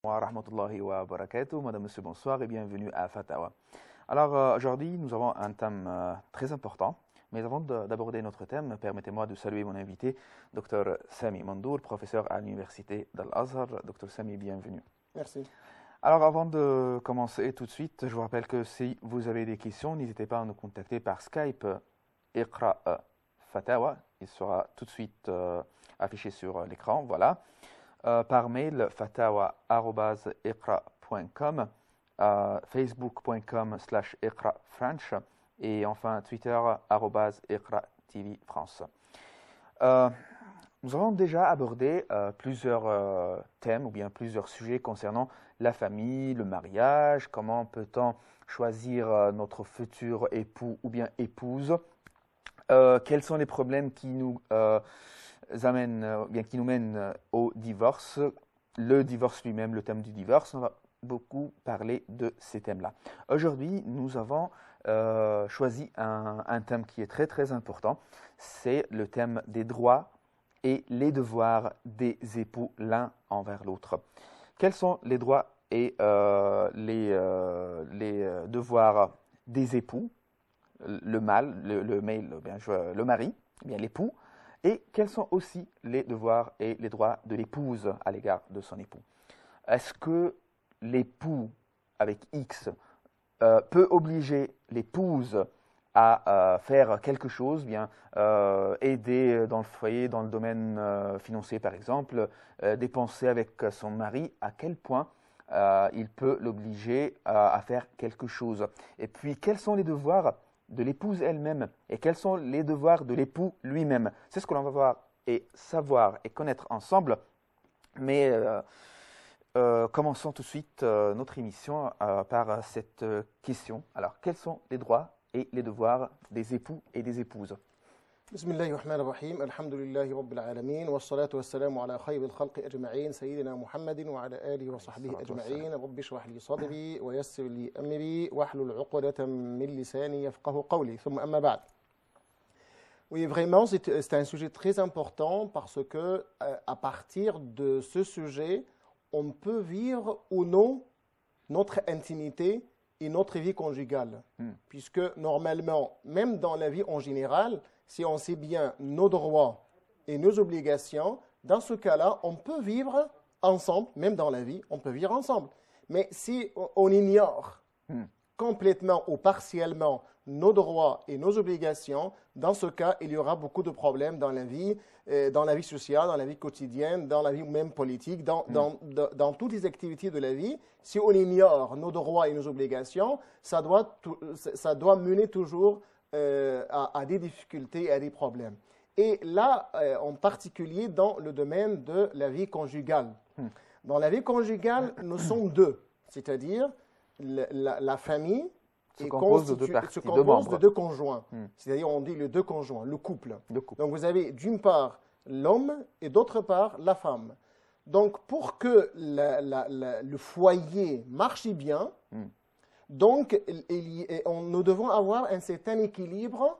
Wa rahmatullahi wa barakatuh. Madame, monsieur, bonsoir et bienvenue à Fatawa. Alors aujourd'hui, nous avons un thème très important, mais avant d'aborder notre thème, permettez-moi de saluer mon invité, Dr Sami Mandour, professeur à l'université d'Al-Azhar. Dr Sami, bienvenue. Merci. Alors avant de commencer tout de suite, je vous rappelle que si vous avez des questions, n'hésitez pas à nous contacter par Skype Iqra Fatawa. Il sera tout de suite affiché sur l'écran, voilà. Par mail fatawa@iqra.com, facebook.com/iqrafrench et enfin Twitter @iqra-tv-france. Nous avons déjà abordé plusieurs thèmes ou bien plusieurs sujets concernant la famille, le mariage, comment peut-on choisir notre futur époux ou bien épouse, quels sont les problèmes qui nous qui nous mènent au divorce, le divorce lui-même, le thème du divorce. On va beaucoup parler de ces thèmes-là. Aujourd'hui, nous avons choisi un thème qui est très très important, c'est le thème des droits et les devoirs des époux l'un envers l'autre. Quels sont les droits et les devoirs des époux, le mari, bien l'époux, et quels sont aussi les devoirs et les droits de l'épouse à l'égard de son époux. Est-ce que l'époux avec X peut obliger l'épouse à faire quelque chose, bien aider dans le foyer, dans le domaine financier par exemple, dépenser avec son mari, à quel point il peut l'obliger à faire quelque chose. Et puis, quels sont les devoirs de l'épouse elle-même et quels sont les devoirs de l'époux lui-même. C'est ce que l'on va voir et savoir et connaître ensemble. Mais commençons tout de suite notre émission par cette question. Alors, quels sont les droits et les devoirs des époux et des épouses? بسم الله الرحمن الرحيم الحمد لله رب العالمين والصلاة والسلام على خير الخلق أجمعين سيدنا محمد وعلى آله وصحبه أجمعين رب اشرح لي صدري ويسر لي أمري واحلل عقدة من لساني يفقه قولي ثم أما بعد. Oui, vraiment, c'est un sujet très important parce que à partir de ce sujet, on peut vivre ou non notre intimité et notre vie conjugale. Puisque normalement, même dans la vie en général, si on sait bien nos droits et nos obligations, dans ce cas-là, on peut vivre ensemble, même dans la vie, on peut vivre ensemble. Mais si on ignore complètement ou partiellement nos droits et nos obligations, dans ce cas, il y aura beaucoup de problèmes dans la vie sociale, dans la vie quotidienne, dans la vie même politique, dans toutes les activités de la vie. Si on ignore nos droits et nos obligations, ça doit mener toujours à des difficultés, à des problèmes. Et là, en particulier dans le domaine de la vie conjugale. Dans la vie conjugale, nous sommes deux, c'est-à-dire la famille se compose de deux conjoints. C'est-à-dire, on dit les deux conjoints, le couple. Donc, vous avez d'une part l'homme et d'autre part la femme. Donc, pour que le foyer marche bien, donc, nous devons avoir un certain équilibre,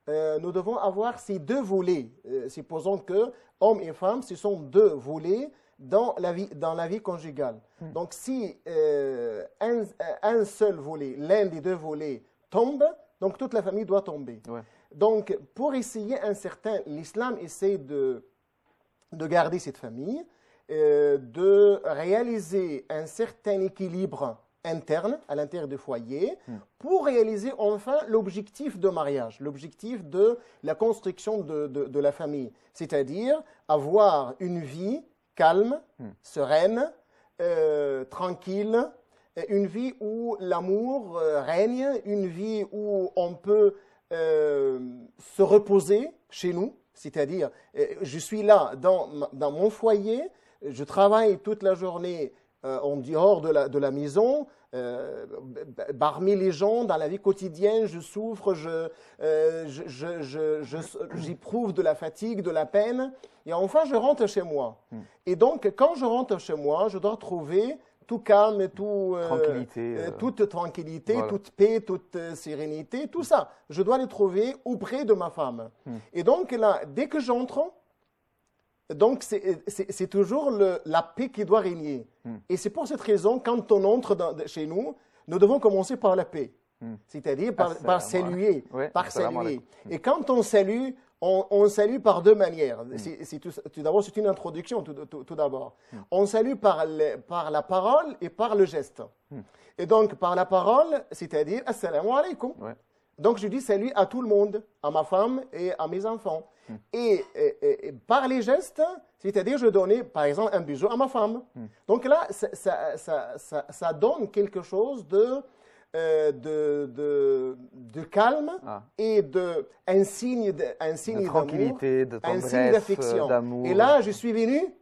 nous devons avoir ces deux volets. Supposons que hommes et femmes, ce sont deux volets dans la vie conjugale. Donc, si un seul volet, l'un des deux volets tombe, donc toute la famille doit tomber. Ouais. Donc, pour essayer l'islam essaie de garder cette famille, de réaliser un certain équilibre interne, à l'intérieur du foyer, pour réaliser enfin l'objectif de mariage, l'objectif de la construction de la famille, c'est-à-dire avoir une vie calme, sereine, tranquille, une vie où l'amour règne, une vie où on peut se reposer chez nous, c'est-à-dire je suis là dans mon foyer, je travaille toute la journée en dehors de la maison, parmi les gens, dans la vie quotidienne, je souffre, j'éprouve de la fatigue, de la peine, et enfin je rentre chez moi. Et donc, quand je rentre chez moi, je dois trouver tout calme, toute tranquillité, voilà. Toute paix, toute sérénité, tout ça. Je dois les trouver auprès de ma femme. Et donc là, dès que j'entre, Donc, c'est toujours la paix qui doit régner. Et c'est pour cette raison, quand on entre chez nous, nous devons commencer par la paix. C'est-à-dire par saluer. Oui, par saluer. Et quand on salue, on salue par deux manières. Tout d'abord, c'est une introduction, tout d'abord. On salue par la parole et par le geste. Et donc, par la parole, c'est-à-dire, assalamu alaikum. Ouais. Donc, je dis salut à tout le monde, à ma femme et à mes enfants. Et par les gestes, c'est-à-dire, je donnais, par exemple, un bisou à ma femme. Donc là, ça donne quelque chose de calme et un signe de tranquillité, de tendresse, un signe d'affection. d'amour. Et là, je suis venu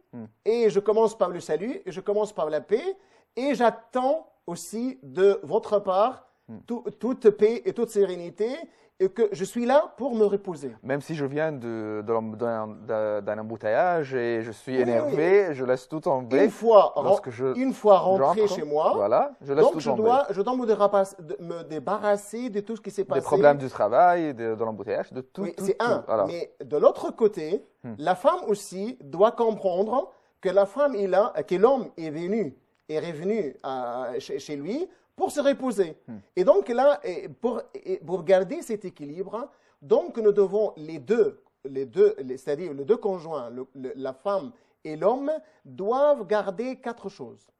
et je commence par le salut, et je commence par la paix, et j'attends aussi de votre part toute paix et toute sérénité, et que je suis là pour me reposer. Même si je viens d'un embouteillage et je suis énervé, je laisse tout tomber. Une fois rentré chez moi, voilà, je laisse tout tomber. Je dois me débarrasser de tout ce qui s'est passé. Des problèmes du travail, de l'embouteillage, de tout. Oui, c'est un. Voilà. Mais de l'autre côté, la femme aussi doit comprendre que que l'homme est revenu chez lui pour se reposer. Et donc là, pour garder cet équilibre, donc nous devons c'est-à-dire les deux conjoints, la femme et l'homme, doivent garder 4 choses.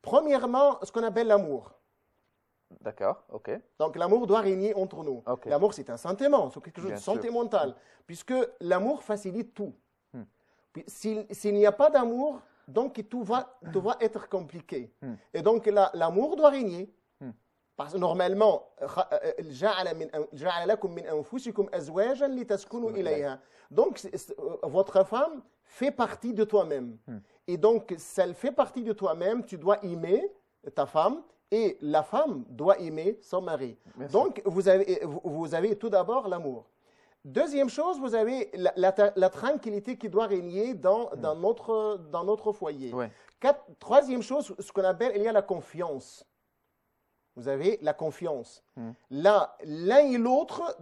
Premièrement, ce qu'on appelle l'amour. D'accord, ok. Donc l'amour doit régner entre nous. Okay. L'amour, c'est un sentiment, c'est quelque chose de sentimental, puisque l'amour facilite tout. S'il n'y a pas d'amour, donc tout va être compliqué. Et donc l'amour doit régner. Parce que normalement, donc votre femme fait partie de toi-même. Et donc, si elle fait partie de toi-même, tu dois aimer ta femme et la femme doit aimer son mari. Merci. Donc, vous avez tout d'abord l'amour. Deuxième chose, vous avez la tranquillité qui doit régner dans notre foyer. Ouais. Troisième chose, ce qu'on appelle, il y a la confiance. Vous avez la confiance. Là, l'un et l'autre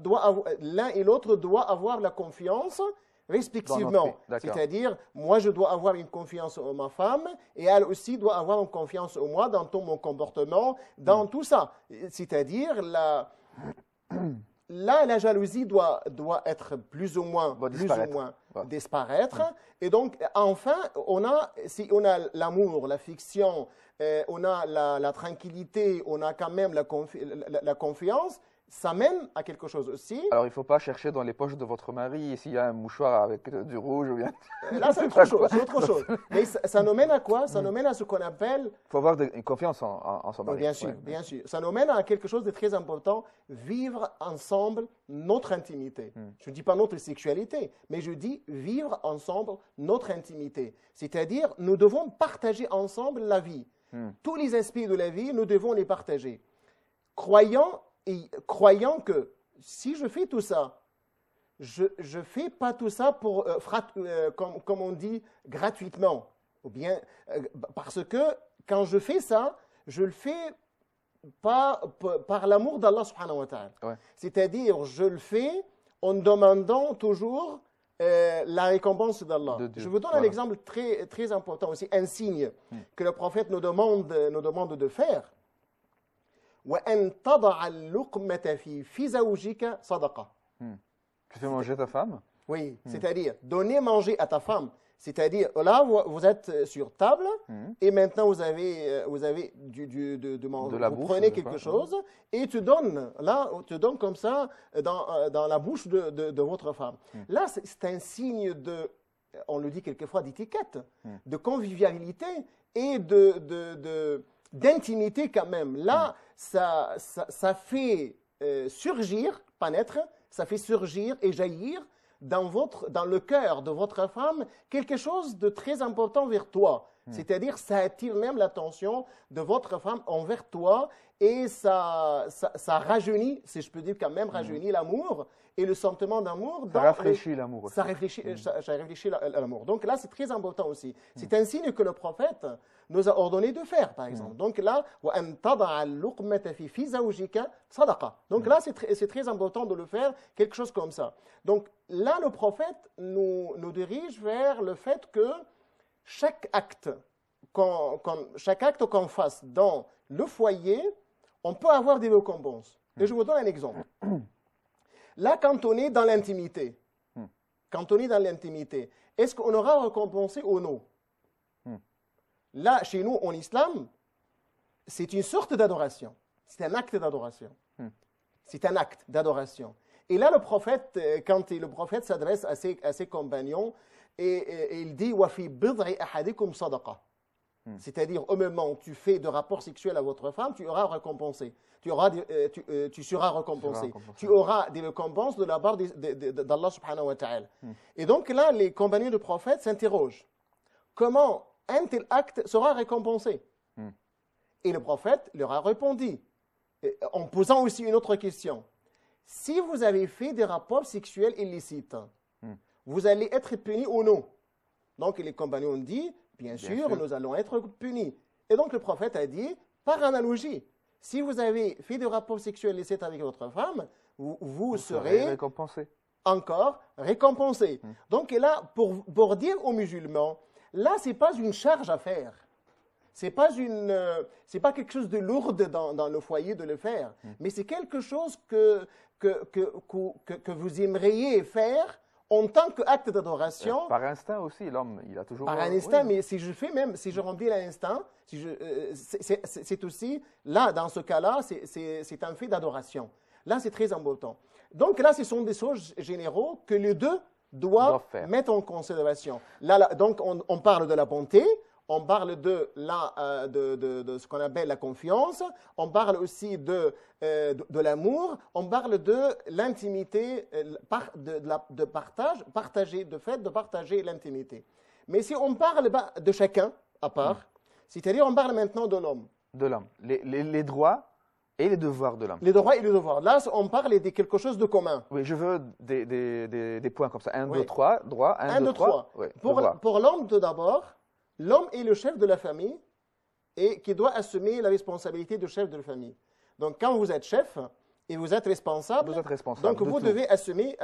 doit avoir la confiance respectivement. C'est-à-dire, moi, je dois avoir une confiance en ma femme et elle aussi doit avoir une confiance en moi dans tout mon comportement, dans tout ça. C'est-à-dire, là, la jalousie doit être plus ou moins disparaître. Et donc, enfin, si on a l'amour, l'affection, on a la tranquillité, on a quand même la confiance, ça mène à quelque chose aussi. Alors, il ne faut pas chercher dans les poches de votre mari s'il y a un mouchoir avec du rouge ou bien… Là, c'est autre chose. Mais ça nous mène à quoi? Ça nous mène à ce qu'on appelle… Il faut avoir une confiance en son mari. Bien sûr, bien sûr. Ça nous mène à quelque chose de très important, vivre ensemble notre intimité. Je ne dis pas notre sexualité, mais je dis vivre ensemble notre intimité. C'est-à-dire, nous devons partager ensemble la vie. Tous les aspects de la vie, nous devons les partager. Croyant que si je fais tout ça, je ne fais pas tout ça pour, comme on dit, gratuitement. Ou bien, parce que quand je fais ça, je le fais pas par l'amour d'Allah subhanahu wa ta'ala. Ouais. C'est-à-dire, je le fais en demandant toujours la récompense d'Allah. Je vous donne un exemple très, très important aussi, un signe que le prophète nous demande de faire. وَأَن تَضَعَ اللُّقْمَةَ فِي زَوْجِكَ صَدَقَةً. Tu fais manger ta femme? Oui, c'est-à-dire donner manger à ta femme. C'est-à-dire, là, vous êtes sur table et maintenant vous avez de manger. Vous prenez quelque chose et tu donnes comme ça dans la bouche de votre femme. Là, c'est un signe on le dit quelquefois, d'étiquette, de convivialité et d'intimité quand même. Là, ça fait surgir, pas naître, ça fait surgir et jaillir dans le cœur de votre femme quelque chose de très important vers toi. C'est-à-dire, ça attire même l'attention de votre femme envers toi et ça rajeunit, si je peux dire quand même, rajeunit l'amour et le sentiment d'amour. Ça rafraîchit l'amour aussi. Ça réfléchit l'amour. Donc là, c'est très important aussi. C'est un signe que le prophète nous a ordonné de faire, par exemple. Donc là, donc là, c'est très important de le faire, quelque chose comme ça. Donc là, le prophète nous dirige vers le fait que chaque acte qu'on fasse dans le foyer, on peut avoir des récompenses. Et je vous donne un exemple. Là, quand on est dans l'intimité, est-ce qu'on aura récompensé ou non? Là, chez nous, en islam, c'est une sorte d'adoration. C'est un acte d'adoration. C'est un acte d'adoration. Et là, le prophète, quand le prophète s'adresse à ses compagnons, et il dit « Wa fi bid'i ahadikum sadaqa ». C'est-à-dire, au moment où tu fais de rapports sexuels à votre femme, tu seras récompensé. Tu auras des récompenses de la part d'Allah subhanahu wa ta'ala. Et donc là, les compagnons du prophète s'interrogent. Comment un tel acte sera récompensé? Et le prophète leur a répondu, en posant aussi une autre question. Si vous avez fait des rapports sexuels illicites, vous allez être punis ou non? Donc les compagnons ont dit, bien sûr, nous allons être punis. Et donc le prophète a dit, par analogie, si vous avez fait des rapports sexuels illicites avec votre femme, vous serez récompensé. Encore récompensé. Donc là, pour dire aux musulmans, là, ce n'est pas une charge à faire. Ce n'est pas quelque chose de lourd dans le foyer de le faire. Mais c'est quelque chose que vous aimeriez faire en tant qu'acte d'adoration. Par instinct aussi, l'homme, il a toujours... Par un instinct, mais si je remplis l'instinct, c'est aussi, là, dans ce cas-là, c'est un fait d'adoration. Là, c'est très important. Donc là, ce sont des choses généraux que les deux doivent mettre en considération. Là, donc, on parle de la bonté, on parle de ce qu'on appelle la confiance, on parle aussi de l'amour, on parle de l'intimité, de partager l'intimité. Mais si on parle de chacun à part, c'est-à-dire on parle maintenant de l'homme. De l'homme. Les droits et les devoirs de l'homme. Les droits et les devoirs. Là, on parle de quelque chose de commun. Oui, je veux des points comme ça. 1, 2, 3, droit. 1, 2, 3. Pour l'homme, tout d'abord, l'homme est le chef de la famille et qui doit assumer la responsabilité de chef de la famille. Donc, quand vous êtes chef et vous êtes responsable, donc vous devez assumer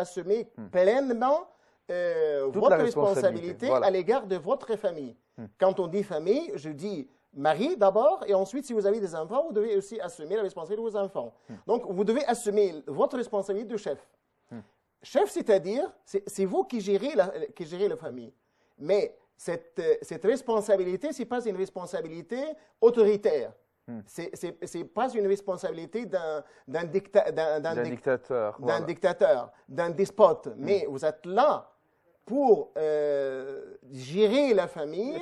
pleinement votre responsabilité à l'égard de votre famille. Quand on dit famille, je dis mari d'abord, et ensuite, si vous avez des enfants, vous devez aussi assumer la responsabilité de vos enfants. Donc, vous devez assumer votre responsabilité de chef. Chef, c'est-à-dire, c'est vous qui gérez la famille. Mais cette responsabilité, ce n'est pas une responsabilité autoritaire. Ce n'est pas une responsabilité d'un dictateur, d'un despote. Mais vous êtes là pour gérer la famille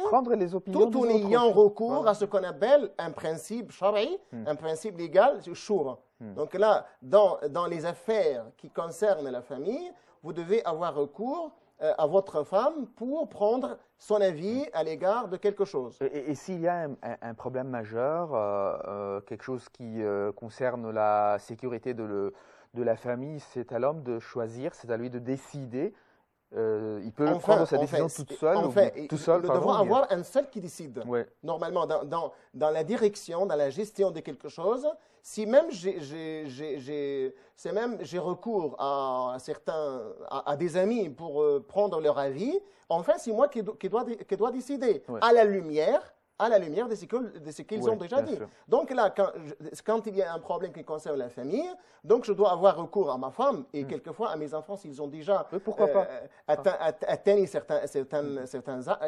tout en ayant recours à ce qu'on appelle un principe shari, un principe légal, c'est shura. Donc là, dans les affaires qui concernent la famille, vous devez avoir recours à votre femme pour prendre son avis à l'égard de quelque chose. Et s'il y a un problème majeur, quelque chose qui concerne la sécurité de la famille, c'est à l'homme de choisir, c'est à lui de décider. Il peut prendre sa décision toute seule. Tout seul, nous devons avoir un seul qui décide. Normalement, dans la direction, dans la gestion de quelque chose, si même j'ai recours à des amis pour prendre leur avis, enfin, c'est moi qui dois décider à la lumière de ce qu'ils ont déjà dit. Donc là, quand il y a un problème qui concerne la famille, donc je dois avoir recours à ma femme et quelquefois à mes enfants s'ils ont déjà atteint un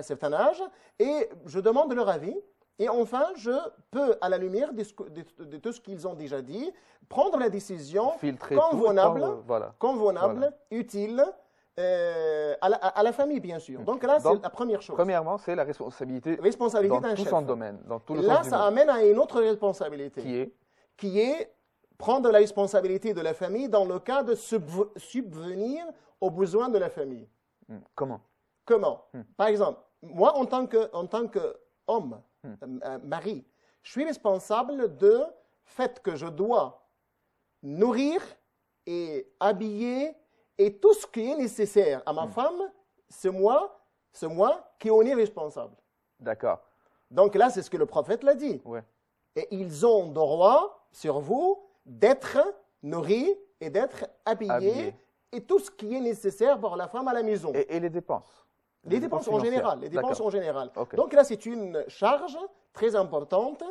certain âge, et je demande leur avis. Et enfin, je peux, à la lumière de tout ce qu'ils ont déjà dit, prendre la décision convenable, utile, à la famille, bien sûr. Donc là, c'est la première chose. Premièrement, c'est la responsabilité d'un tout chef. son domaine. Dans tout le là, ça amène à une autre responsabilité. Qui est prendre la responsabilité de la famille dans le cas de subvenir aux besoins de la famille. Comment? Par exemple, moi, en tant que homme, mari. Je suis responsable du fait que je dois nourrir et habiller et tout ce qui est nécessaire à ma femme, c'est moi qui en est responsable. D'accord. Donc là, c'est ce que le prophète l'a dit. Ouais. Et ils ont droit sur vous d'être nourris et d'être habillés et tout ce qui est nécessaire pour la femme à la maison. Et les dépenses? Les dépenses en général. Les dépenses en général. Okay. Donc là, c'est une charge très importante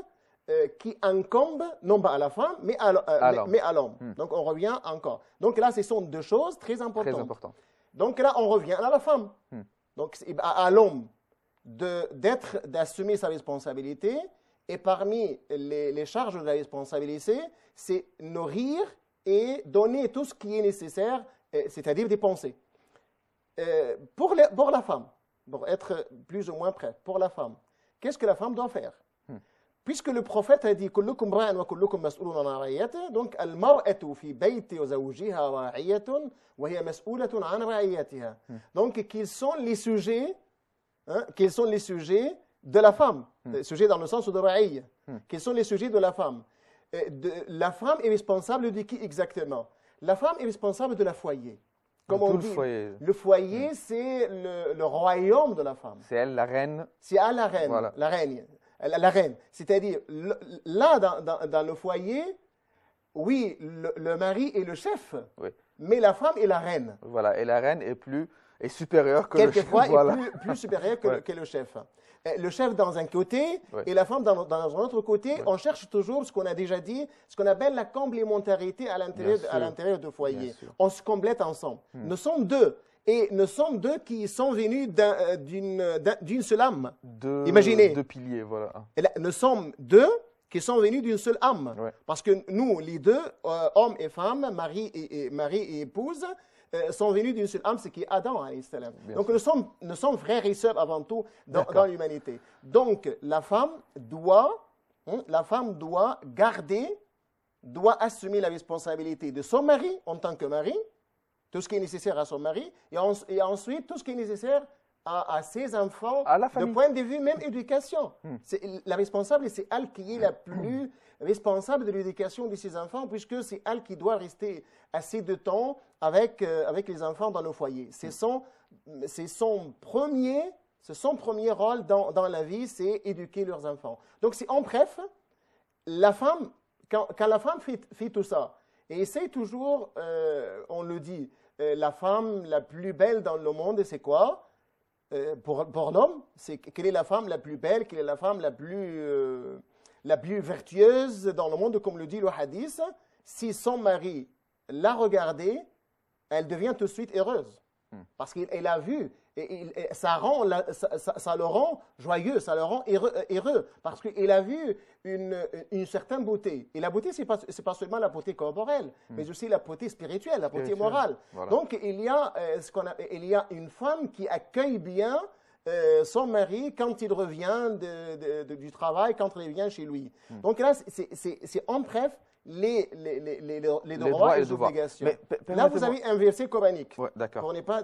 qui incombe non pas à la femme, mais à l'homme. Donc on revient encore. Donc là, ce sont deux choses très importantes. Très importantes. Donc là, on revient à la femme. Donc à l'homme d'assumer sa responsabilité. Et parmi les charges de la responsabilité, c'est nourrir et donner tout ce qui est nécessaire, c'est-à-dire dépenser. Pour la femme, pour être plus ou moins prête, pour la femme, qu'est-ce que la femme doit faire? Puisque le prophète a dit كلكم راع وكلكم مسؤول عن رعيته, donc المرأة في بيت زوجها راعية وهي مسؤولة عن رعيتها. Donc quels sont les sujets de la femme, sujets dans le sens de raï. Quels sont les sujets de la femme? La femme est responsable de qui exactement? La femme est responsable de la foyer. Comme on dit, le foyer, c'est le royaume de la femme. C'est elle la reine. C'est elle la reine, voilà. La reine. C'est-à-dire, là, dans le foyer, oui, le mari est le chef, mais la femme est la reine. Voilà, et la reine est supérieure que le chef. Quelquefois, voilà. Plus supérieure que le chef. Le chef dans un côté et la femme dans un autre côté. On cherche toujours ce qu'on a déjà dit, ce qu'on appelle la complémentarité à l'intérieur du foyer. On se complète ensemble. Nous sommes deux. Et nous sommes deux qui sont venus d'une seule âme. Imaginez. Deux piliers, voilà. Nous sommes deux qui sont venus d'une seule âme. Parce que nous, les deux, hommes et femmes, mari et épouse, sont venus d'une seule âme, ce qui est Adam, alayhi salam. Donc nous sommes frères et sœurs avant tout dans l'humanité. Donc la femme doit assumer la responsabilité de son mari en tant que mari, tout ce qui est nécessaire à son mari, et ensuite tout ce qui est nécessaire à ses enfants, de point de vue même éducation. La responsable, c'est elle qui est la plus responsable de l'éducation de ses enfants, puisque c'est elle qui doit rester assez de temps avec les enfants dans le foyer. C'est son premier rôle dans la vie, c'est éduquer leurs enfants. Donc c'est en bref, la femme, quand la femme fait tout ça, et essaie toujours, on le dit, la femme la plus belle dans le monde, c'est quoi? Pour l'homme, c'est quelle est la femme la plus belle, quelle est la femme la plus vertueuse dans le monde, comme le dit le hadith. Si son mari l'a regardée, elle devient tout de suite heureuse. Parce qu'elle a vu, et ça le rend joyeux, ça le rend heureux. Parce qu'il a vu une certaine beauté. Et la beauté, ce n'est pas seulement la beauté corporelle, mais aussi la beauté spirituelle, la beauté morale. Voilà. Donc, il y a une femme qui accueille bien son mari quand il revient du travail, quand il revient chez lui. Donc là, c'est en bref les droits et les obligations. Là, vous avez un verset coranique. Pour ne pas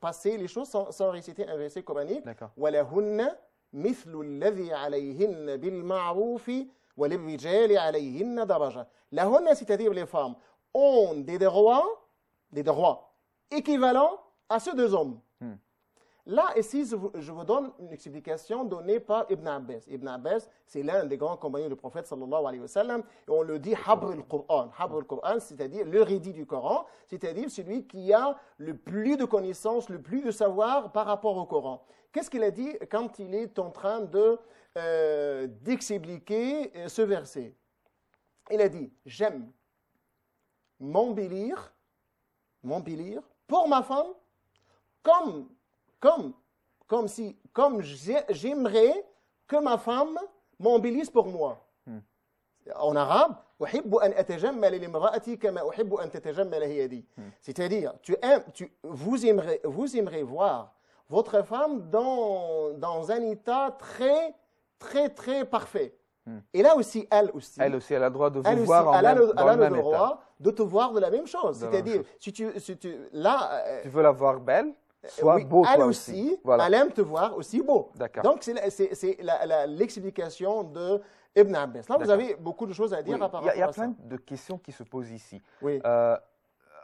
passer les choses sans réciter un verset coranique. وَلَهُنَّ مِثْلُ الَّذِي عَلَيْهِنَّ بِالْمَعْرُوفِ وَلِلرِّجَالِ عَلَيْهِنَّ دَرَجَةٌ. Lahunna, c'est-à-dire les femmes, ont des droits équivalents à ceux des hommes. Là, ici, je vous donne une explication donnée par Ibn Abbas. Ibn Abbas, c'est l'un des grands compagnons du prophète, sallallahu alayhi wa sallam, et on le dit Habr al-Qur'an. Habr al-Qur'an, c'est-à-dire le rédit du Coran, c'est-à-dire celui qui a le plus de connaissances, le plus de savoir par rapport au Coran. Qu'est-ce qu'il a dit quand il est en train d'expliquer ce verset? Il a dit, j'aime m'embellir pour ma femme comme j'aimerais que ma femme m'embellisse pour moi. En arabe, c'est-à-dire, vous aimerez voir votre femme dans un état très, très, très parfait. Et là aussi, elle a le droit de vous voir elle a le droit de te voir de la même chose. C'est-à-dire, si tu veux la voir belle, sois oui, beau elle toi aussi, Voilà. elle aime te voir aussi beau. D'accord. Donc, c'est l'explication de Ibn Abbas. Là, vous avez beaucoup de choses à dire par rapport à ça. Il y a plein de questions qui se posent ici. Oui.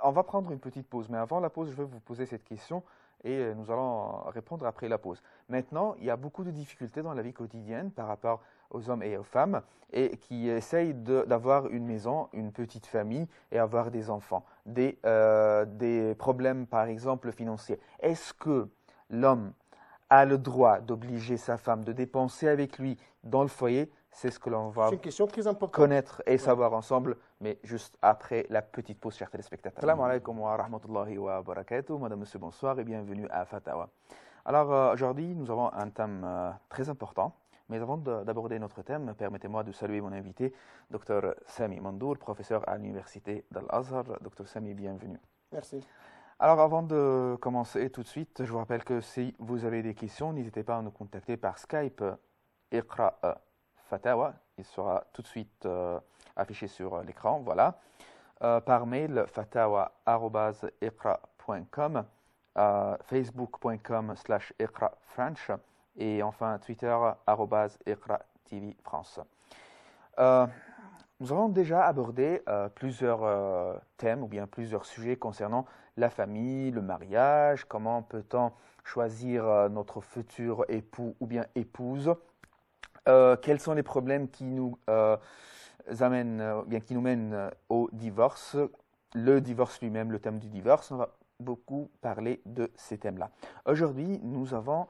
On va prendre une petite pause, mais avant la pause, je vais vous poser cette question et nous allons répondre après la pause. Maintenant, il y a beaucoup de difficultés dans la vie quotidienne par rapport aux hommes et aux femmes et qui essayent d'avoir une maison, une petite famille et avoir des enfants. Des problèmes, par exemple, financiers. Est-ce que l'homme a le droit d'obliger sa femme de dépenser avec lui dans le foyer? C'est ce que l'on va connaître et savoir ensemble, mais juste après la petite pause, chers téléspectateurs. Assalamu alaikum wa rahmatullahi wa barakatuh. Madame, monsieur, bonsoir et bienvenue à Fatawa. Alors aujourd'hui, nous avons un thème très important, mais avant d'aborder notre thème, permettez-moi de saluer mon invité, Dr Sami Mandour, professeur à l'université d'Al-Azhar. Dr Sami, bienvenue. Merci. Alors avant de commencer tout de suite, je vous rappelle que si vous avez des questions, n'hésitez pas à nous contacter par Skype Iqra Fatawa, il sera tout de suite affiché sur l'écran, voilà. Par mail, fatawa@iqra.com, facebook.com/iqrafrench et enfin Twitter @iqra-tv-france. Nous avons déjà abordé plusieurs thèmes ou bien plusieurs sujets concernant la famille, le mariage, comment peut-on choisir notre futur époux ou bien épouse. Quels sont les problèmes qui nous mènent au divorce, le divorce lui-même, le thème du divorce. On va beaucoup parler de ces thèmes-là. Aujourd'hui, nous avons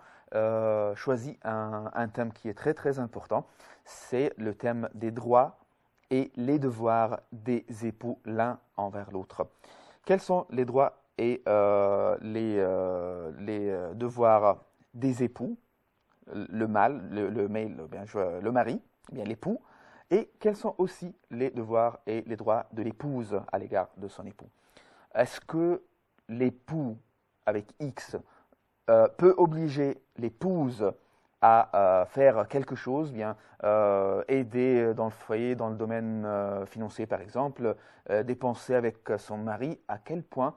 choisi un thème qui est très très important. C'est le thème des droits et les devoirs des époux l'un envers l'autre. Quels sont les droits et les devoirs des époux, le mari, bien l'époux, et quels sont aussi les devoirs et les droits de l'épouse à l'égard de son époux. Est-ce que l'époux avec X peut obliger l'épouse à faire quelque chose, bien aider dans le foyer, dans le domaine financier par exemple, dépenser avec son mari, à quel point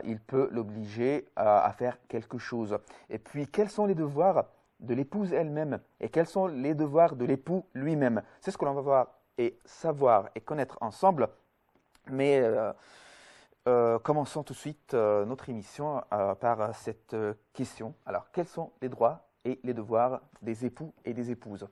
il peut l'obliger à faire quelque chose. Et puis, quels sont les devoirs de l'épouse elle-même et quels sont les devoirs de l'époux lui-même. C'est ce que l'on va voir et savoir et connaître ensemble. Mais commençons tout de suite notre émission par cette question. Alors, quels sont les droits et les devoirs des époux et des épouses?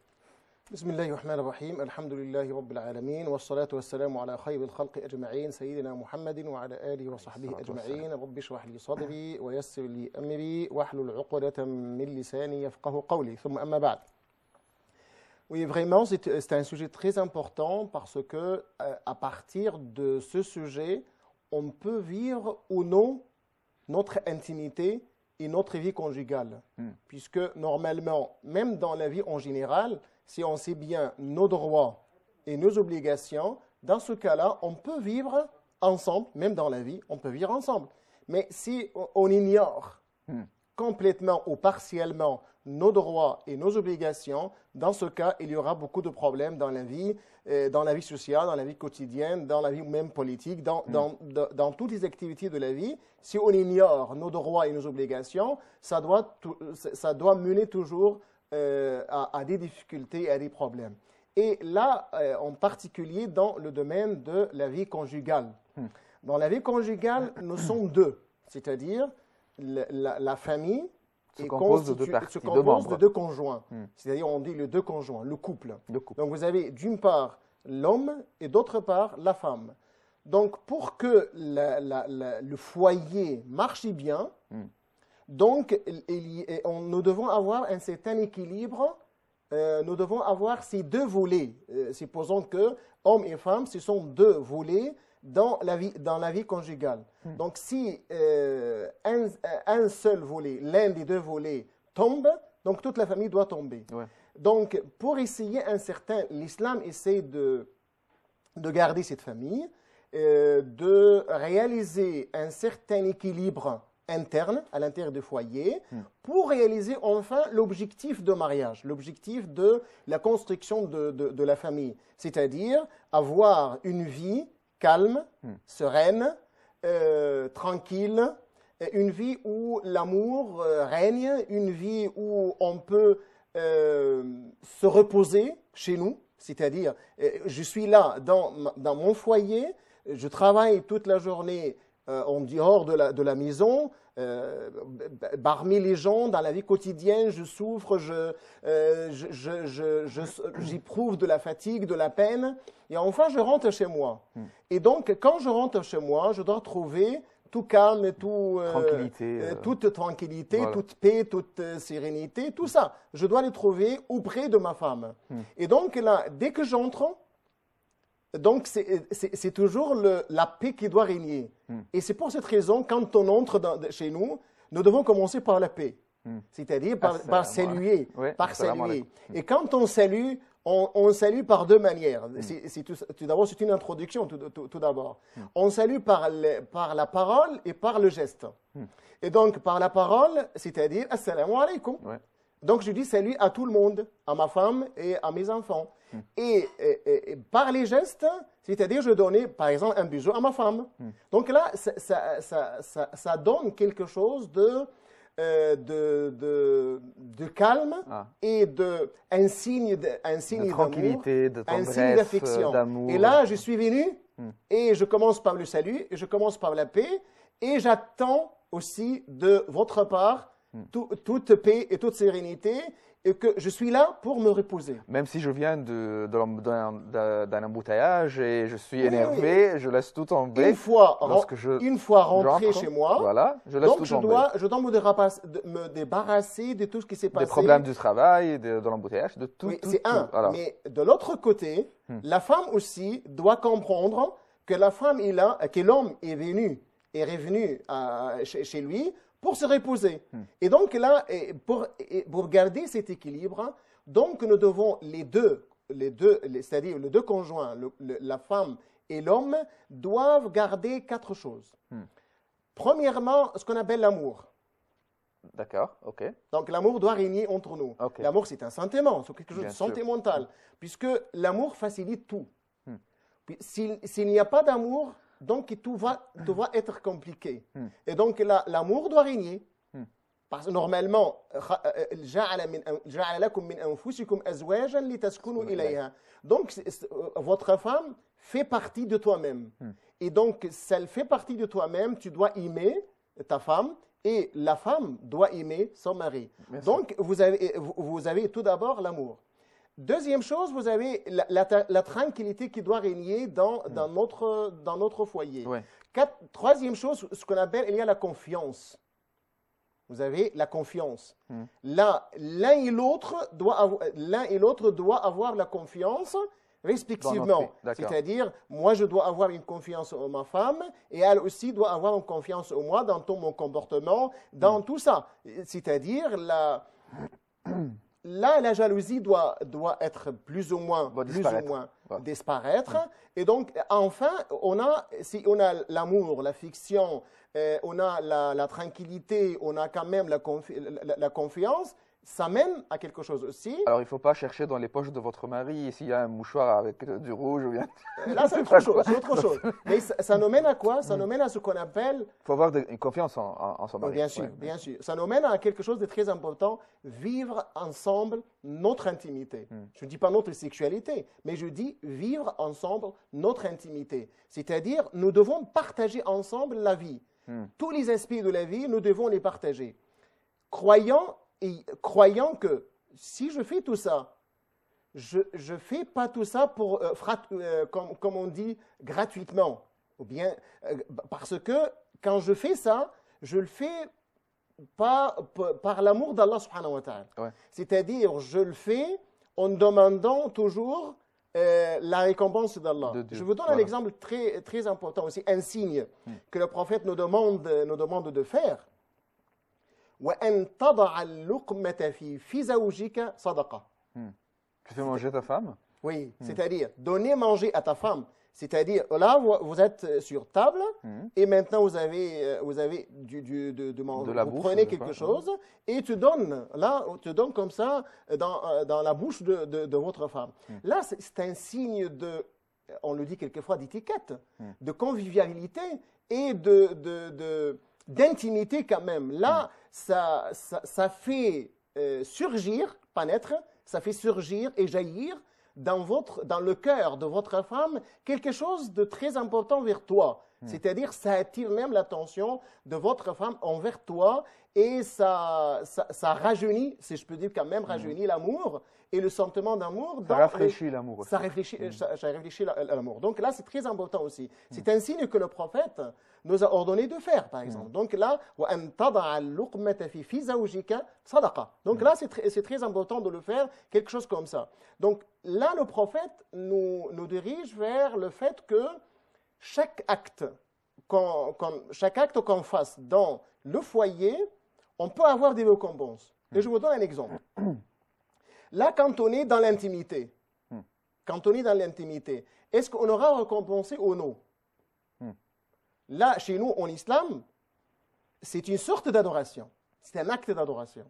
بسم الله الرحمن الرحيم الحمد لله رب العالمين والصلاة والسلام على خير الخلق أجمعين سيدنا محمد وعلى آله وصحبه أجمعين رب اشرح لي صدري ويسر لي أمري واحلل عقدة من لساني يفقه قولي ثم أما بعد. Oui, vraiment, c'est un sujet très important parce que à partir de ce sujet, on peut vivre ou non notre intimité et notre vie conjugale. Puisque normalement, même dans la vie en général, si on sait bien nos droits et nos obligations, dans ce cas-là, on peut vivre ensemble, même dans la vie, on peut vivre ensemble. Mais si on ignore complètement ou partiellement nos droits et nos obligations, dans ce cas, il y aura beaucoup de problèmes dans la vie sociale, dans la vie quotidienne, dans la vie même politique, dans toutes les activités de la vie. Si on ignore nos droits et nos obligations, ça doit mener toujours à des difficultés, à des problèmes. Et là, en particulier dans le domaine de la vie conjugale. Dans la vie conjugale, nous sommes deux, c'est-à-dire la famille se compose de deux conjoints. C'est-à-dire, on dit les deux conjoints, le couple. Donc, vous avez d'une part l'homme et d'autre part la femme. Donc, pour que le foyer marche bien, donc, nous devons avoir un certain équilibre, nous devons avoir ces deux volets. Supposons que hommes et femmes, ce sont deux volets dans la vie conjugale. Donc, si un seul volet, l'un des deux volets tombe, donc toute la famille doit tomber. Ouais. Donc, pour essayer l'islam essaie de garder cette famille, de réaliser un certain équilibre interne, à l'intérieur du foyer, pour réaliser enfin l'objectif de mariage, l'objectif de la construction de la famille, c'est-à-dire avoir une vie calme, sereine, tranquille, une vie où l'amour règne, une vie où on peut se reposer chez nous, c'est-à-dire je suis là dans mon foyer, je travaille toute la journée en dehors de la maison, parmi les gens, dans la vie quotidienne, je souffre, j'éprouve de la fatigue, de la peine, et enfin je rentre chez moi. Et donc, quand je rentre chez moi, je dois trouver tout calme, toute tranquillité, voilà. Toute paix, toute sérénité, tout ça. Je dois les trouver auprès de ma femme. Et donc là, dès que j'entre, donc c'est toujours la paix qui doit régner. Et c'est pour cette raison, quand on entre chez nous, nous devons commencer par la paix. C'est-à-dire par saluer. Oui, par saluer. Et quand on salue, on salue par deux manières. Tout d'abord, c'est une introduction, tout d'abord. On salue par la parole et par le geste. Et donc, par la parole, c'est-à-dire « Assalamu alaikum ». Donc, je dis salut à tout le monde, à ma femme et à mes enfants. Et par les gestes, c'est-à-dire je donnais, par exemple, un bisou à ma femme. Donc là, ça donne quelque chose de calme et un signe de tranquillité, de tendresse, un signe d'affection. Et là, je suis venu et je commence par le salut, et je commence par la paix, et j'attends aussi de votre part toute paix et toute sérénité, et que je suis là pour me reposer. Même si je viens d'un embouteillage et je suis énervé, je laisse tout tomber. Une fois rentré chez moi, voilà, je laisse tout tomber. Je dois me débarrasser de tout ce qui s'est passé. Des problèmes du travail, de l'embouteillage, de tout. Oui, c'est un. Voilà. Mais de l'autre côté, la femme aussi doit comprendre que la femme est là, que l'homme est revenu chez lui pour se reposer. Et donc là, pour garder cet équilibre, donc nous devons c'est-à-dire les deux conjoints, la femme et l'homme, doivent garder 4 choses. Premièrement, ce qu'on appelle l'amour. D'accord, ok. Donc l'amour doit régner entre nous. Okay. L'amour, c'est un sentiment, c'est quelque chose de sentimental, puisque l'amour facilite tout. S'il n'y a pas d'amour, donc tout va être compliqué. Et donc l'amour doit régner. Parce que normalement, donc votre femme fait partie de toi-même. Et donc, si elle fait partie de toi-même, tu dois aimer ta femme et la femme doit aimer son mari. Donc, vous avez tout d'abord l'amour. Deuxième chose, vous avez la tranquillité qui doit régner dans notre foyer. Troisième chose, ce qu'on appelle, il y a la confiance. Vous avez la confiance. Là, l'un et l'autre doit avoir la confiance respectivement. C'est-à-dire, moi, je dois avoir une confiance en ma femme et elle aussi doit avoir une confiance en moi dans tout mon comportement, dans tout ça. C'est-à-dire, là, la jalousie doit être plus ou moins disparaître. Et donc, enfin, si on a l'amour, l'affection, on a la tranquillité, on a quand même la confiance, ça mène à quelque chose aussi. Alors, il ne faut pas chercher dans les poches de votre mari s'il y a un mouchoir avec du rouge ou bien… Là, c'est autre chose. Mais ça nous mène à quoi? Ça nous mène à ce qu'on appelle… Il faut avoir une confiance en son mari. Bien sûr, bien sûr. Ça nous mène à quelque chose de très important, vivre ensemble notre intimité. Je ne dis pas notre sexualité, mais je dis vivre ensemble notre intimité. C'est-à-dire, nous devons partager ensemble la vie. Tous les aspects de la vie, nous devons les partager. Croyant que si je fais tout ça, je ne fais pas tout ça pour, comme on dit, gratuitement. Ou bien, parce que quand je fais ça, je le fais pas par l'amour d'Allah subhanahu wa ta'ala. C'est-à-dire, je le fais en demandant toujours la récompense d'Allah. Je vous donne un exemple très, très important aussi, un signe que le prophète nous demande de faire. وَأَن تَضَعَ اللُّقْمَةَ فِي زَوْجِكَ صَدَقَةً. Tu fais manger ta femme? Oui, c'est-à-dire donner manger à ta femme. C'est-à-dire, là, vous êtes sur table et maintenant vous avez de la bouffe, vous prenez quelque chose et tu donnes comme ça dans la bouche de votre femme. Là, c'est un signe on le dit quelquefois, d'étiquette, de convivialité et d'intimité quand même. Là, ça fait surgir, pas naître, ça fait surgir et jaillir dans le cœur de votre femme quelque chose de très important vers toi. C'est-à-dire, ça attire même l'attention de votre femme envers toi et ça rajeunit, si je peux dire quand même, rajeunit l'amour et le sentiment d'amour. Ça rafraîchit l'amour. Ça réfléchit l'amour. Donc là, c'est très important aussi. C'est un signe que le prophète nous a ordonné de faire, par exemple. Donc là, donc là, c'est très important de le faire, quelque chose comme ça. Donc là, le prophète nous dirige vers le fait que chaque acte qu'on fasse dans le foyer, on peut avoir des récompenses. Et je vous donne un exemple. Là, quand on est dans l'intimité, est-ce qu'on aura récompensé ou non? Là, chez nous, en islam, c'est une sorte d'adoration. C'est un acte d'adoration.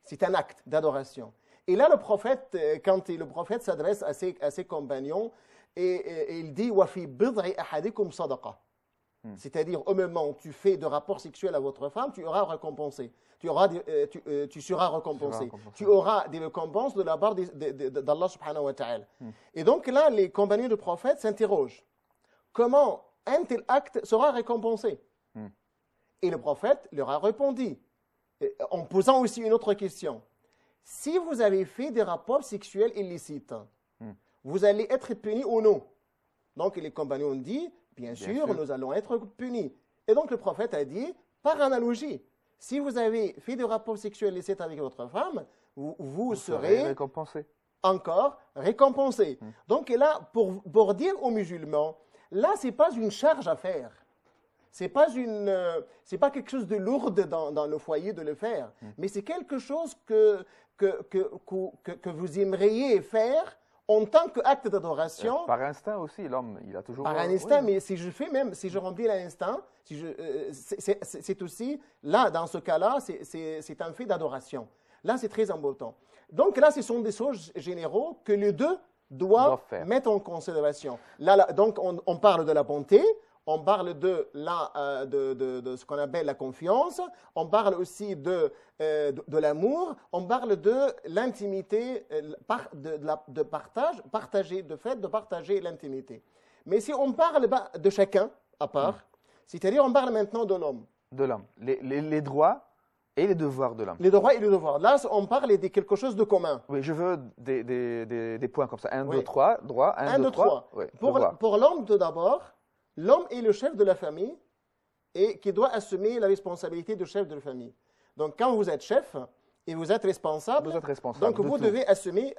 C'est un acte d'adoration. Et là, le prophète, quand le prophète s'adresse à ses compagnons, et il dit « Wa fi bid'i ahadikum sadaqa ». C'est-à-dire, au moment où tu fais de rapports sexuels à votre femme, tu auras récompensé. Tu seras récompensé. Tu auras des récompenses de la part d'Allah subhanahu wa ta'ala. Et donc là, les compagnons du prophète s'interrogent. Comment un tel acte sera récompensé? Et le prophète leur a répondu, en posant aussi une autre question. Si vous avez fait des rapports sexuels illicites, vous allez être punis ou non? Donc les compagnons ont dit, bien sûr, nous allons être punis. Et donc le prophète a dit, par analogie, si vous avez fait des rapports sexuels illicites avec votre femme, vous serez récompensé. Encore récompensé. Donc là, pour dire aux musulmans, là, ce n'est pas une charge à faire. Ce n'est pas quelque chose de lourd dans le foyer de le faire, mais c'est quelque chose que vous aimeriez faire en tant qu'acte d'adoration. Par instinct aussi, l'homme, il a toujours... Par un instinct, mais si je remplis l'instinct, c'est aussi, là, dans ce cas-là, c'est un fait d'adoration. Là, c'est très important. Donc là, ce sont des choses généraux que les deux doivent mettre en considération. Là, donc, on parle de la bonté, on parle de ce qu'on appelle la confiance, on parle aussi de l'amour, on parle de l'intimité, de partager l'intimité. Mais si on parle de chacun à part, c'est-à-dire on parle maintenant de l'homme. De l'homme. Les droits et les devoirs de l'homme. Les droits et les devoirs. Là, on parle de quelque chose de commun. Oui, je veux des points comme ça. 1, 2, 3, droit. 1, 2, 3. Pour l'homme, tout d'abord, l'homme est le chef de la famille et qui doit assumer la responsabilité de chef de la famille. Donc, quand vous êtes chef et vous êtes responsable, donc vous devez assumer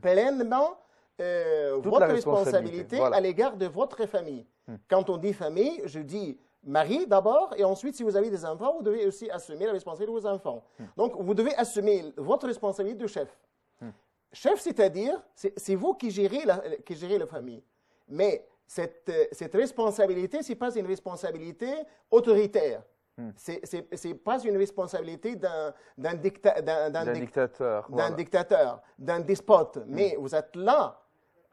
pleinement votre responsabilité à l'égard de votre famille. Quand on dit famille, je dis mari d'abord, et ensuite, si vous avez des enfants, vous devez aussi assumer la responsabilité de vos enfants. Donc, vous devez assumer votre responsabilité de chef. Chef, c'est-à-dire, c'est vous qui gérez la famille. Mais cette responsabilité, ce n'est pas une responsabilité autoritaire. Ce n'est pas une responsabilité d'un dictateur, d'un despote. Mais vous êtes là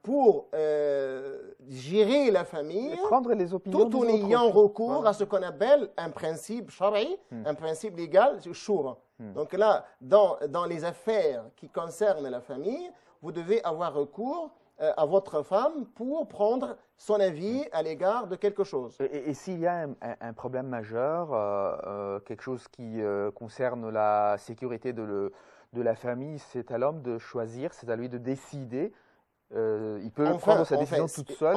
pour gérer la famille prendre les opinions tout en ayant recours à ce qu'on appelle un principe shari, un principe légal, shura. Donc là, dans les affaires qui concernent la famille, vous devez avoir recours à votre femme pour prendre son avis à l'égard de quelque chose. Et s'il y a un problème majeur, quelque chose qui concerne la sécurité de la famille, c'est à l'homme de choisir, c'est à lui de décider. Il peut prendre sa décision toute seule.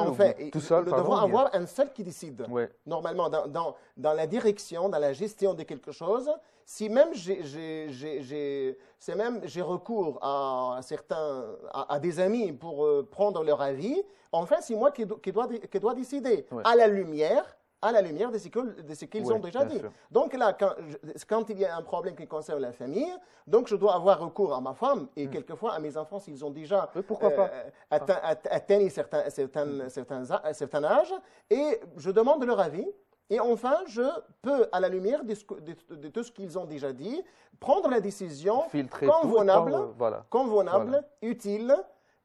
Tout seul, nous devons avoir un seul qui décide. Ouais. Normalement, dans la direction, dans la gestion de quelque chose, si même j'ai recours à des amis pour prendre leur avis, enfin, c'est moi qui dois décider à la lumière de ce qu'ils ont déjà dit. Sûr. Donc là, quand il y a un problème qui concerne la famille, donc je dois avoir recours à ma femme et quelquefois à mes enfants s'ils ont déjà atteint un certain âge, et je demande leur avis. Et enfin, je peux, à la lumière de tout ce qu'ils ont déjà dit, prendre la décision convenable, utile,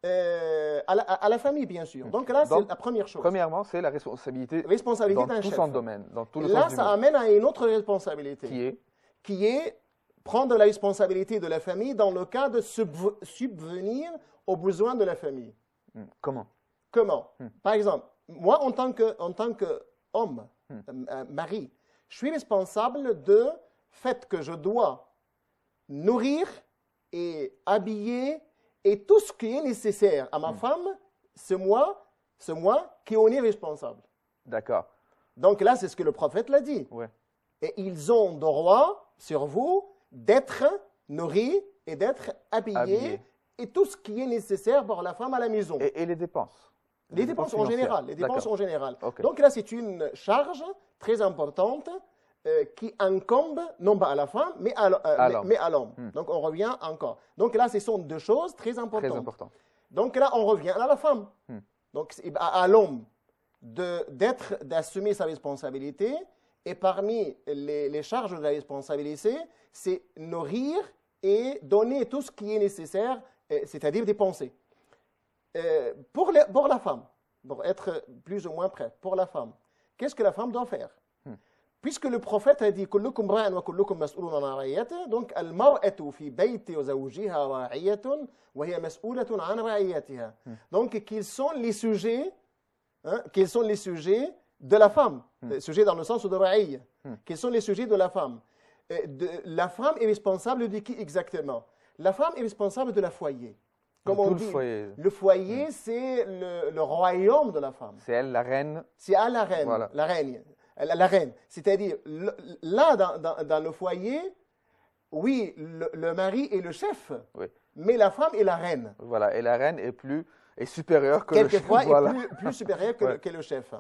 à la famille, bien sûr. Donc là, c'est la première chose. Premièrement, c'est la responsabilité dans tout son domaine, dans tout le là, sens du ça mot. amène à une autre responsabilité. Qui est prendre la responsabilité de la famille dans le cas de subvenir aux besoins de la famille. Comment? Par exemple, moi, en tant qu'homme, mari, je suis responsable du fait que je dois nourrir et habiller et tout ce qui est nécessaire à ma femme, c'est moi qui en est responsable. D'accord. Donc là, c'est ce que le prophète l'a dit. Ouais. Et ils ont droit sur vous d'être nourris et d'être habillés et tout ce qui est nécessaire pour la femme à la maison. Et les dépenses? Les dépenses en général. Les dépenses en général. Okay. Donc là, c'est une charge très importante qui incombe non pas à la femme, mais à l'homme. Donc on revient encore. Donc là, ce sont deux choses très importantes. Donc là, on revient à la femme. Donc à l'homme d'assumer sa responsabilité. Et parmi les charges de la responsabilité, c'est nourrir et donner tout ce qui est nécessaire, c'est-à-dire dépenser. Pour la femme, pour être plus ou moins prête, pour la femme, qu'est-ce que la femme doit faire? Puisque le prophète a dit kullukum ra'in wa kullukum mas'oulun 'an ra'iyatihi, donc al-mar'atu fi bayti zawjiha ra'iyatun wa hiya mas'oulatun 'an ra'iyatiha. Donc quels sont les sujets de la femme, sujets dans le sens de ra'i. Quels sont les sujets de la femme? La femme est responsable de qui exactement? La femme est responsable de la foyer. Comme on dit, le foyer, c'est le royaume de la femme. C'est elle la reine. C'est elle la reine, voilà. la reine. C'est-à-dire, là, dans le foyer, oui, le mari est le chef, mais la femme est la reine. Voilà, et la reine est supérieure que le chef. Quelquefois, est plus supérieure que le chef.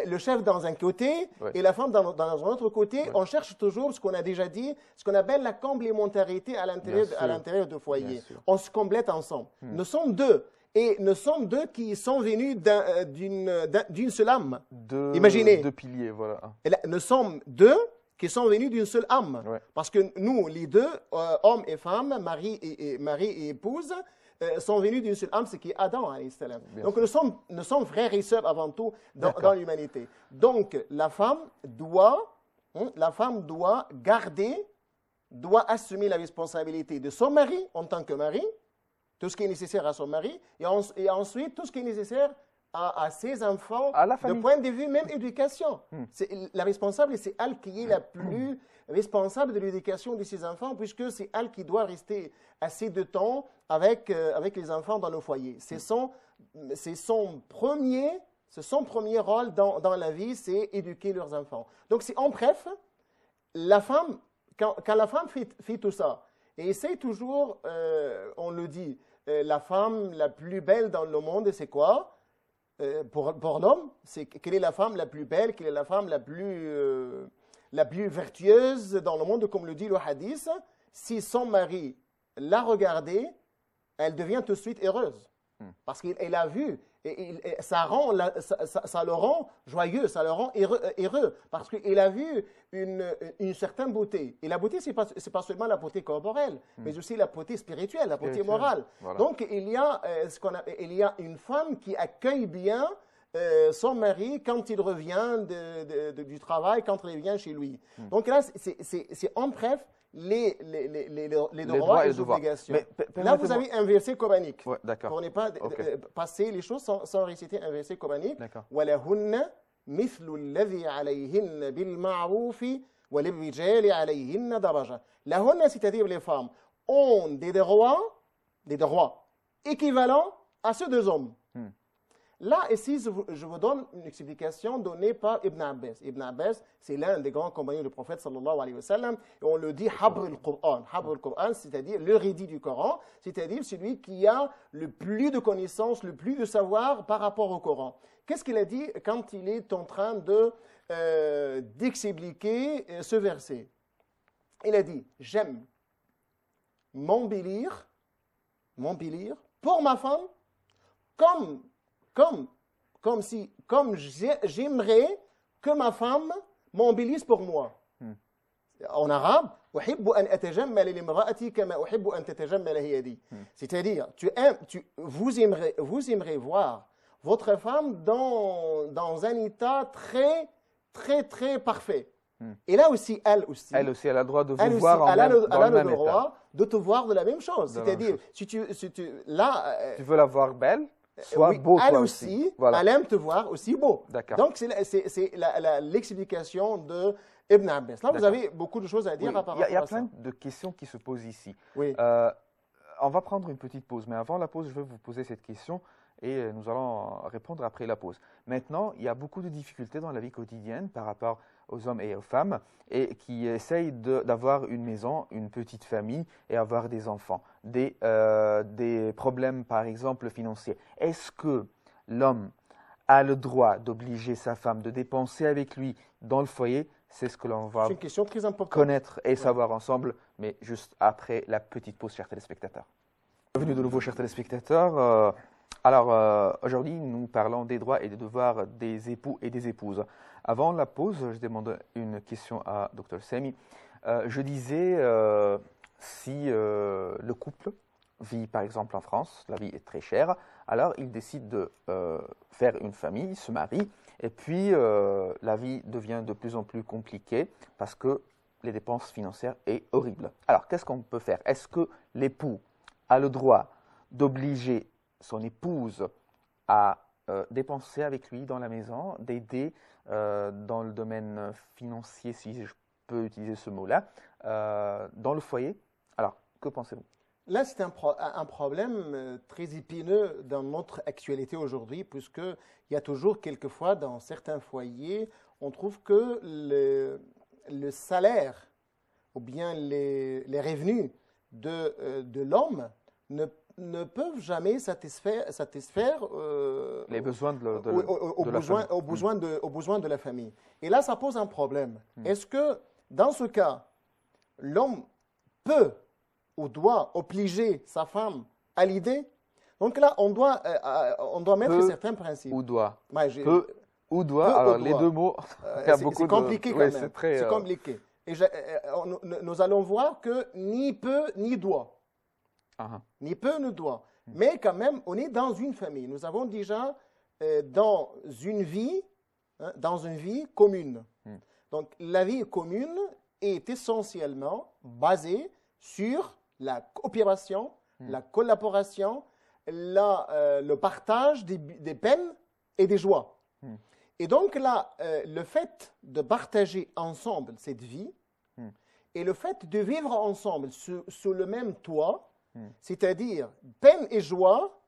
Le chef dans un côté et la femme dans un autre côté. On cherche toujours ce qu'on a déjà dit, ce qu'on appelle la complémentarité à l'intérieur du foyer. On se complète ensemble. Nous sommes deux. Et nous sommes deux qui sont venus d'une seule âme. Imaginez. Deux piliers, voilà. Et là, nous sommes deux qui sont venus d'une seule âme. Parce que nous, les deux, hommes et femmes, mari et épouse, sont venus d'une seule âme, ce qui est Adam, alayhi salam. Donc nous sommes frères et sœurs avant tout dans l'humanité. Donc la femme doit assumer la responsabilité de son mari en tant que mari, tout ce qui est nécessaire à son mari, et ensuite tout ce qui est nécessaire à ses enfants, de point de vue même éducation. La responsable, c'est elle qui est la plus responsable de l'éducation de ses enfants, puisque c'est elle qui doit rester assez de temps avec les enfants dans nos foyers. C'est son premier rôle dans la vie, c'est éduquer leurs enfants. Donc c'est en bref, la femme, quand la femme fait tout ça, et essaie toujours, on le dit, la femme la plus belle dans le monde, c'est quoi? Pour l'homme, c'est quelle est la femme la plus belle, quelle est la femme la plus vertueuse dans le monde, comme le dit le hadith. Si son mari l'a regardée, elle devient tout de suite heureuse. Parce qu'elle a vu, et ça le rend joyeux, ça le rend heureux. Parce qu'il a vu une certaine beauté. Et la beauté, ce n'est pas seulement la beauté corporelle, mais aussi la beauté spirituelle, la beauté morale. Voilà. Donc, il y a une femme qui accueille bien son mari quand il revient du travail, quand il revient chez lui. Donc là, c'est en bref les droits et les obligations. Là, vous avez un verset coranique. Pour ne pas passer les choses sans réciter un verset coranique. وَلَهُنَّ مِثْلُ الَّذِي عَلَيْهِنَّ بِالْمَعْرُوفِ وَلِلرِّجَالِ عَلَيْهِنَّ دَرَجَةٌ. Lahunna, c'est-à-dire les femmes, ont des droits équivalents à ceux des hommes. Là, ici, je vous donne une explication donnée par Ibn Abbas. Ibn Abbas, c'est l'un des grands compagnons du prophète, sallallahu alayhi wa sallam, et on le dit Habr al-Qur'an. Habr al-Qur'an, c'est-à-dire le rédit du Coran, c'est-à-dire celui qui a le plus de connaissances, le plus de savoir par rapport au Coran. Qu'est-ce qu'il a dit quand il est en train d'expliquer ce verset? Il a dit, j'aime m'embellir pour ma femme comme j'aimerais que ma femme m'embellisse pour moi. En arabe, أحب أن أتجمل لامرأتي كما أحب أن تتجمل هي لي. C'est-à-dire, vous aimerez voir votre femme dans un état très, très, très parfait. Et là aussi, elle aussi. Elle aussi, elle a le droit de vous voir elle a le droit état. De te voir de la même chose. C'est-à-dire, si tu veux la voir belle, sois beau elle toi aussi. Voilà. Elle aime te voir aussi beau. Donc, c'est l'explication de Ibn Abbas. Là, vous avez beaucoup de choses à dire par rapport à ça. Il y a plein de questions qui se posent ici. Oui. On va prendre une petite pause, mais avant la pause, je vais vous poser cette question et nous allons répondre après la pause. Maintenant, il y a beaucoup de difficultés dans la vie quotidienne par rapport aux hommes et aux femmes et qui essayent d'avoir une maison, une petite famille et avoir des enfants. Des problèmes, par exemple, financiers. Est-ce que l'homme a le droit d'obliger sa femme de dépenser avec lui dans le foyer? C'est ce que l'on va une question très importante. Connaître et savoir ensemble, mais juste après la petite pause, chers téléspectateurs. Bienvenue de nouveau, chers téléspectateurs. Aujourd'hui, nous parlons des droits et des devoirs des époux et des épouses. Avant la pause, je demande une question à Dr Sami. Je disais, si le couple vit par exemple en France, la vie est très chère, alors il décide de faire une famille, se marie, et puis la vie devient de plus en plus compliquée parce que les dépenses financières sont horribles. Alors, qu'est-ce qu'on peut faire? Est-ce que l'époux a le droit d'obliger son épouse à dépenser avec lui dans la maison, d'aider dans le domaine financier, si je peux utiliser ce mot-là, dans le foyer? Alors, que pensez-vous? Là, c'est un problème très épineux dans notre actualité aujourd'hui, puisqu'il y a toujours quelquefois dans certains foyers, on trouve que le salaire ou bien les revenus de l'homme ne peuvent jamais satisfaire les besoins aux besoins de la famille. Et là, ça pose un problème. Est-ce que, dans ce cas, l'homme peut ou doit obliger sa femme à l'idée? Donc là, on doit mettre certains principes. Ou doit. Peu ou doit. Alors, les deux mots, c'est compliqué quand même. C'est compliqué. Et nous allons voir que ni peut ni doit. Ni peut ni doit. Mais quand même, on est dans une famille. Nous avons déjà dans une vie commune. Donc, la vie commune est essentiellement basée sur la coopération, la collaboration, le partage des peines et des joies. Et donc là, le fait de partager ensemble cette vie et le fait de vivre ensemble sous le même toit, c'est-à-dire peine et joie,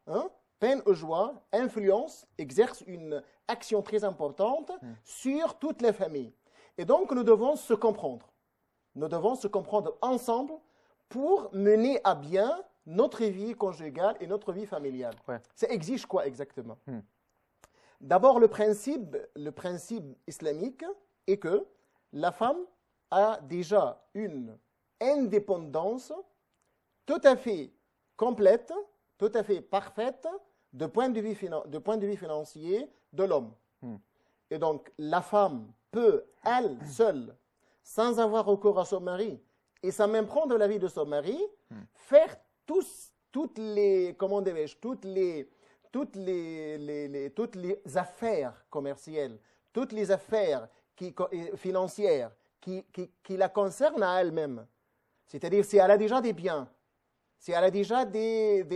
exerce une action très importante sur toute la famille. Et donc, nous devons se comprendre. Nous devons se comprendre ensemble pour mener à bien notre vie conjugale et notre vie familiale. Ça exige quoi exactement? D'abord, le principe islamique est que la femme a déjà une indépendance tout à fait complète, tout à fait parfaite de point de vue financier de l'homme. Et donc, la femme peut, elle seule, sans avoir recours à son mari, et sans même prendre l'avis de son mari, faire toutes les affaires commerciales, toutes les affaires financières qui la concernent à elle-même. C'est-à-dire, si elle a déjà des biens, si elle a déjà des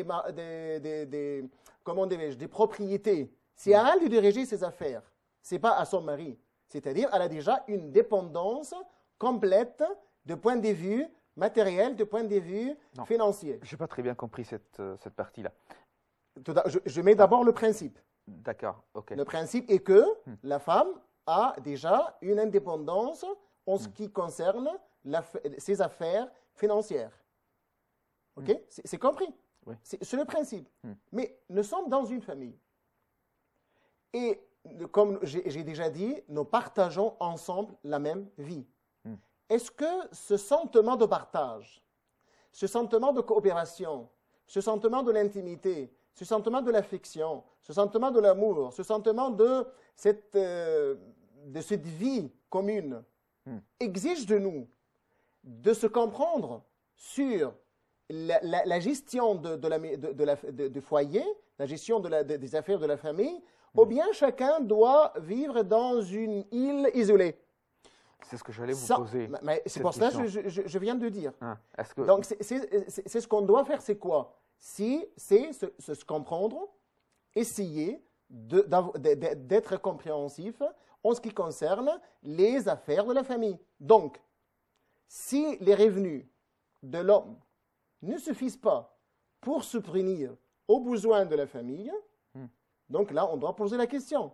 propriétés, si elle a de diriger ses affaires, ce n'est pas à son mari. C'est-à-dire, elle a déjà une dépendance complète de point de vue matériel, de point de vue financier. Je n'ai pas très bien compris cette partie-là. Je mets d'abord le principe. D'accord, ok. Le principe est que la femme a déjà une indépendance en ce qui concerne ses affaires financières. Ok? C'est compris? Oui. C'est le principe. Mais nous sommes dans une famille. Et comme j'ai déjà dit, nous partageons ensemble la même vie. Est-ce que ce sentiment de partage, ce sentiment de coopération, ce sentiment de l'intimité, ce sentiment de l'affection, ce sentiment de l'amour, ce sentiment de cette vie commune exige de nous de se comprendre sur la gestion du foyer, la gestion des affaires de la famille, ou bien chacun doit vivre dans une île isolée. C'est ce que j'allais vous poser. C'est pour cela que je viens de dire. Que... Donc, c'est ce qu'on doit faire, c'est quoi? C'est se comprendre, essayer d'être compréhensif en ce qui concerne les affaires de la famille. Donc, si les revenus de l'homme ne suffisent pas pour subvenir aux besoins de la famille, donc là, on doit poser la question.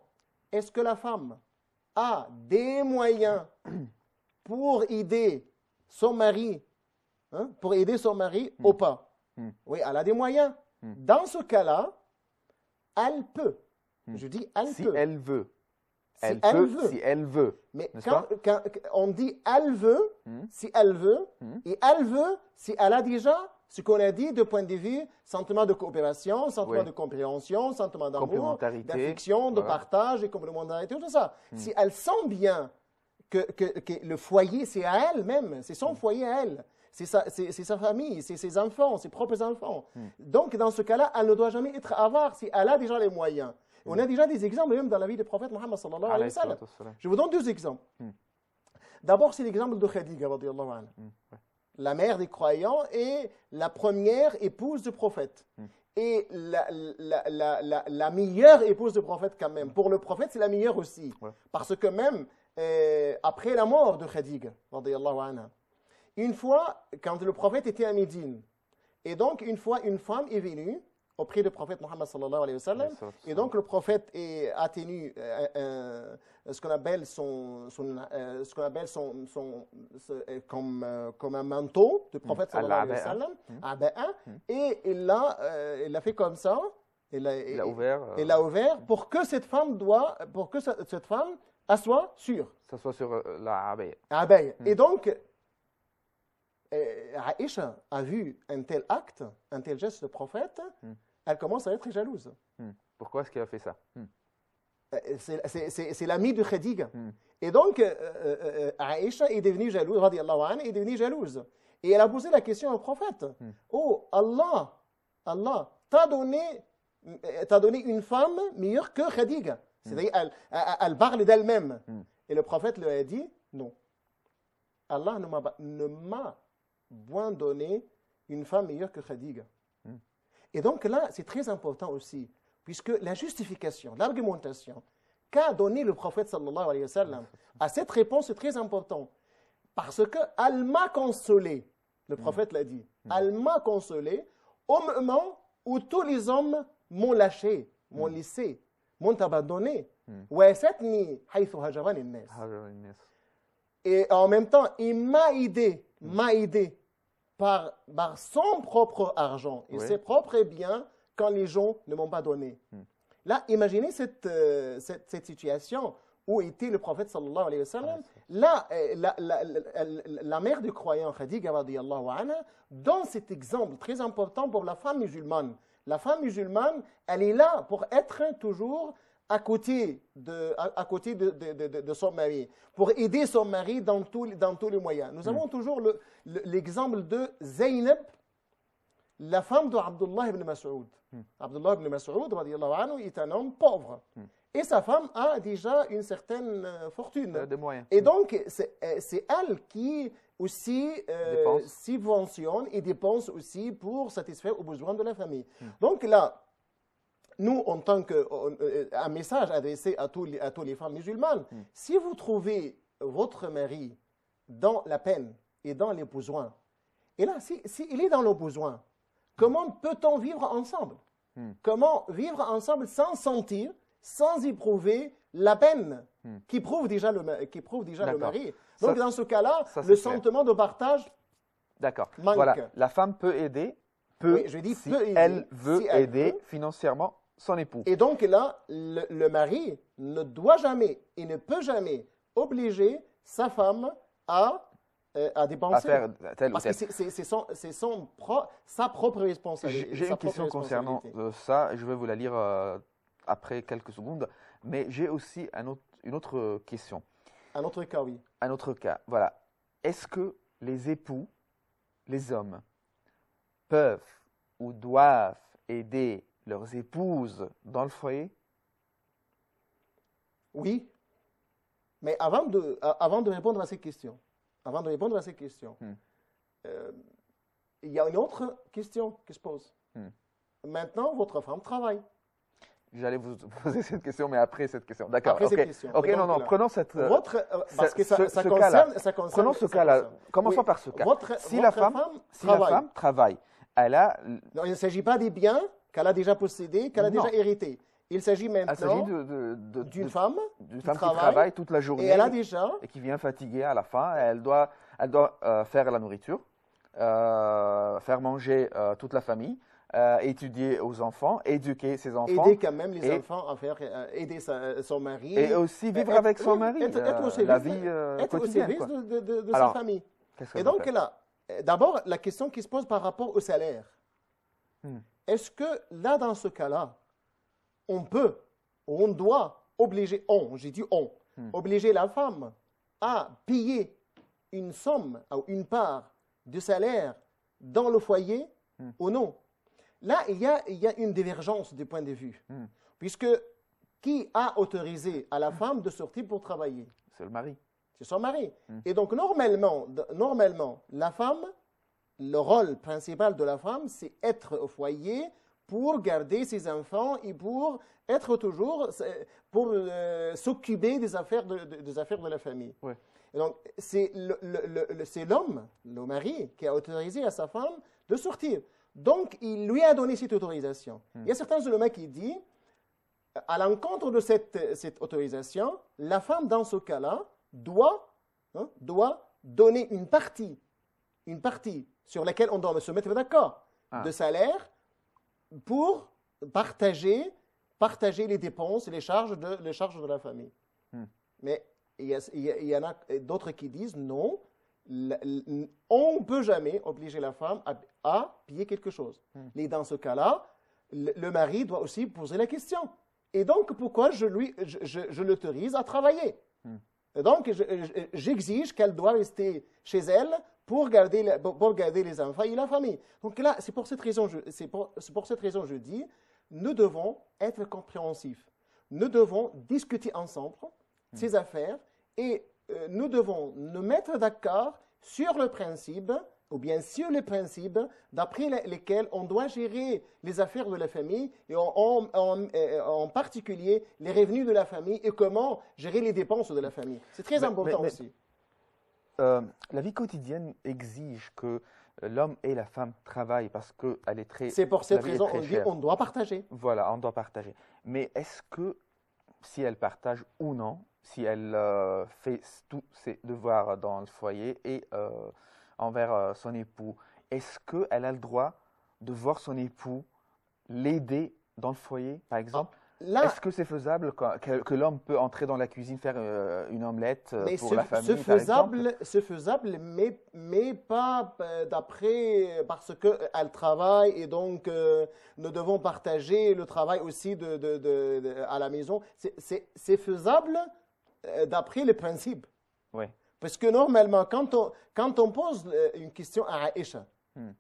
Est-ce que la femme a des moyens pour aider son mari, ou pas? Oui, elle a des moyens. Dans ce cas-là, elle peut. Je dis elle si peut. Elle veut. Si elle veut. Mais quand on dit elle veut, si elle veut, et elle veut si elle a déjà ce qu'on a dit de point de vue sentiment de coopération, sentiment de compréhension, sentiment d'amour, d'affection, de partage, de complémentarité, tout ça. Si elle sent bien que le foyer, c'est à elle-même, c'est son foyer à elle, c'est sa famille, c'est ses enfants, ses propres enfants. Donc, dans ce cas-là, elle ne doit jamais être avare si elle a déjà les moyens. On a déjà des exemples, même dans la vie du prophète Mohammed sallallahu alayhi wa sallam. Je vous donne deux exemples. D'abord, c'est l'exemple de Khadija, radiyallahu anha. La mère des croyants et la première épouse du prophète. Et la meilleure épouse du prophète quand même. Pour le prophète, c'est la meilleure aussi. Parce que même après la mort de Khadija, radiyallahu anha, une fois, quand le prophète était à Médine, et donc une fois, une femme est venue auprès du prophète Mohammed sallallahu alayhi wa sallam, et donc le prophète a tenu ce qu'on appelle comme un manteau du prophète sallallahu alayhi wa sallam, et il a fait comme ça, il l'a ouvert pour que cette femme assoie sur. S'assoit sur la abaya. Et donc, Aïcha a vu un tel acte, un tel geste du prophète, elle commence à être jalouse. Pourquoi est-ce qu'elle a fait ça? C'est l'ami de Khadija. Et donc, Aïcha est devenue jalouse, radiyallahu anha, est devenue jalouse. Et elle a posé la question au prophète. Oh, Allah t'a donné une femme meilleure que Khadija. C'est-à-dire, elle parle d'elle-même. Et le prophète lui a dit, non. Allah ne m'a point donné une femme meilleure que Khadija. Et donc là, c'est très important aussi, puisque la justification, l'argumentation qu'a donné le prophète sallallahu alayhi wa sallam à cette réponse est très important. Parce qu'elle m'a consolé, le prophète l'a dit, elle m'a consolé au moment où tous les hommes m'ont lâché, m'ont laissé, m'ont abandonné. Et en même temps, il m'a aidé par son propre argent et ses propres biens quand les gens ne m'ont pas donné. Là, imaginez cette situation où était le prophète sallallahu alayhi wa sallam. Là, la mère du croyant, Khadija radiyallahu anha, donne cet exemple très important pour la femme musulmane. La femme musulmane, elle est là pour être toujours à côté de son mari, pour aider son mari dans tous les moyens. Nous avons toujours l'exemple de Zaynab, la femme d'Abdullah ibn Mas'ud. Abdullah ibn Mas'ud, radiyallahu anhu, est un homme pauvre. Et sa femme a déjà une certaine fortune. Des moyens. Et donc, c'est elle qui aussi subventionne et dépense aussi pour satisfaire aux besoins de la famille. Donc là, nous, en tant qu'un message adressé à tous les femmes musulmanes, si vous trouvez votre mari dans la peine et dans les besoins, et là, s'il est dans le besoin, comment peut-on vivre ensemble? Comment vivre ensemble sans sentir, sans éprouver la peine qu'éprouve déjà le mari? Donc, dans ce cas-là, le sentiment de partage manque. Voilà, la femme peut aider, elle veut aider financièrement son époux. Et donc là, le mari ne doit jamais et ne peut jamais obliger sa femme à dépenser. À faire tel ou tel. Parce que c'est sa propre responsabilité. J'ai une question concernant ça, je vais vous la lire après quelques secondes, mais j'ai aussi une autre question. Un autre cas, oui. Un autre cas, voilà. Est-ce que les époux, les hommes, peuvent ou doivent aider leurs épouses dans le foyer? Oui, mais avant de répondre à ces questions, il y a une autre question qui se pose. Maintenant, votre femme travaille. J'allais vous poser cette question, mais après cette question. D'accord. Après cette question. Ok, non, prenons cette. Parce que ça concerne. Prenons ce cas-là. Commençons par ce cas. Si la femme travaille, elle a. Non, il ne s'agit pas des biens qu'elle a déjà possédés, qu'elle a déjà hérités. Il s'agit maintenant d'une femme qui travaille toute la journée et qui vient fatiguée à la fin. Elle doit faire la nourriture, faire manger toute la famille. Étudier aux enfants, éduquer ses enfants. Aider quand même les enfants à faire, aider son mari. Et aussi vivre avec son mari, la vie être quotidienne. Être au service de sa famille. Et donc là, d'abord, la question qui se pose par rapport au salaire. Est-ce que là, dans ce cas-là, on peut, on doit obliger, j'ai dit obliger la femme à payer une somme ou une part de salaire dans le foyer ou non? Là, il y a une divergence de point de vue. Puisque qui a autorisé à la femme de sortir pour travailler? C'est le mari. C'est son mari. Et donc, normalement, la femme, le rôle principal de la femme, c'est être au foyer pour garder ses enfants et pour être toujours, pour s'occuper des affaires de la famille. Ouais. Et donc, c'est l'homme, le mari, qui a autorisé à sa femme de sortir. Donc, il lui a donné cette autorisation. Il y a certains ulémas qui disent, à l'encontre de cette autorisation, la femme, dans ce cas-là, doit donner une partie sur laquelle on doit se mettre d'accord, de salaire, pour partager les dépenses, les charges de la famille. Mais il y en a d'autres qui disent non. On ne peut jamais obliger la femme à payer quelque chose. Et dans ce cas-là, le mari doit aussi poser la question. Et donc, pourquoi je l'autorise à travailler? Et donc, j'exige qu'elle doit rester chez elle pour garder les enfants et la famille. Donc là, c'est pour cette raison je dis, nous devons être compréhensifs. Nous devons discuter ensemble ces affaires et nous devons nous mettre d'accord sur le principe, ou bien sur les principes d'après lesquels on doit gérer les affaires de la famille, et en particulier les revenus de la famille et comment gérer les dépenses de la famille. C'est très important aussi. La vie quotidienne exige que l'homme et la femme travaillent parce qu'elle est très. C'est pour cette raison qu'on dit on doit partager. Voilà, on doit partager. Mais est-ce que si elle partage ou non, si elle fait tous ses devoirs dans le foyer et envers son époux, est-ce qu'elle a le droit de voir son époux l'aider dans le foyer, par exemple? Est-ce que c'est faisable que l'homme peut entrer dans la cuisine, faire une omelette pour la famille, C'est faisable, mais pas d'après, parce qu'elle travaille et donc nous devons partager le travail aussi à la maison. C'est faisable d'après les principes. Oui. Parce que normalement, quand on pose une question à Aïcha,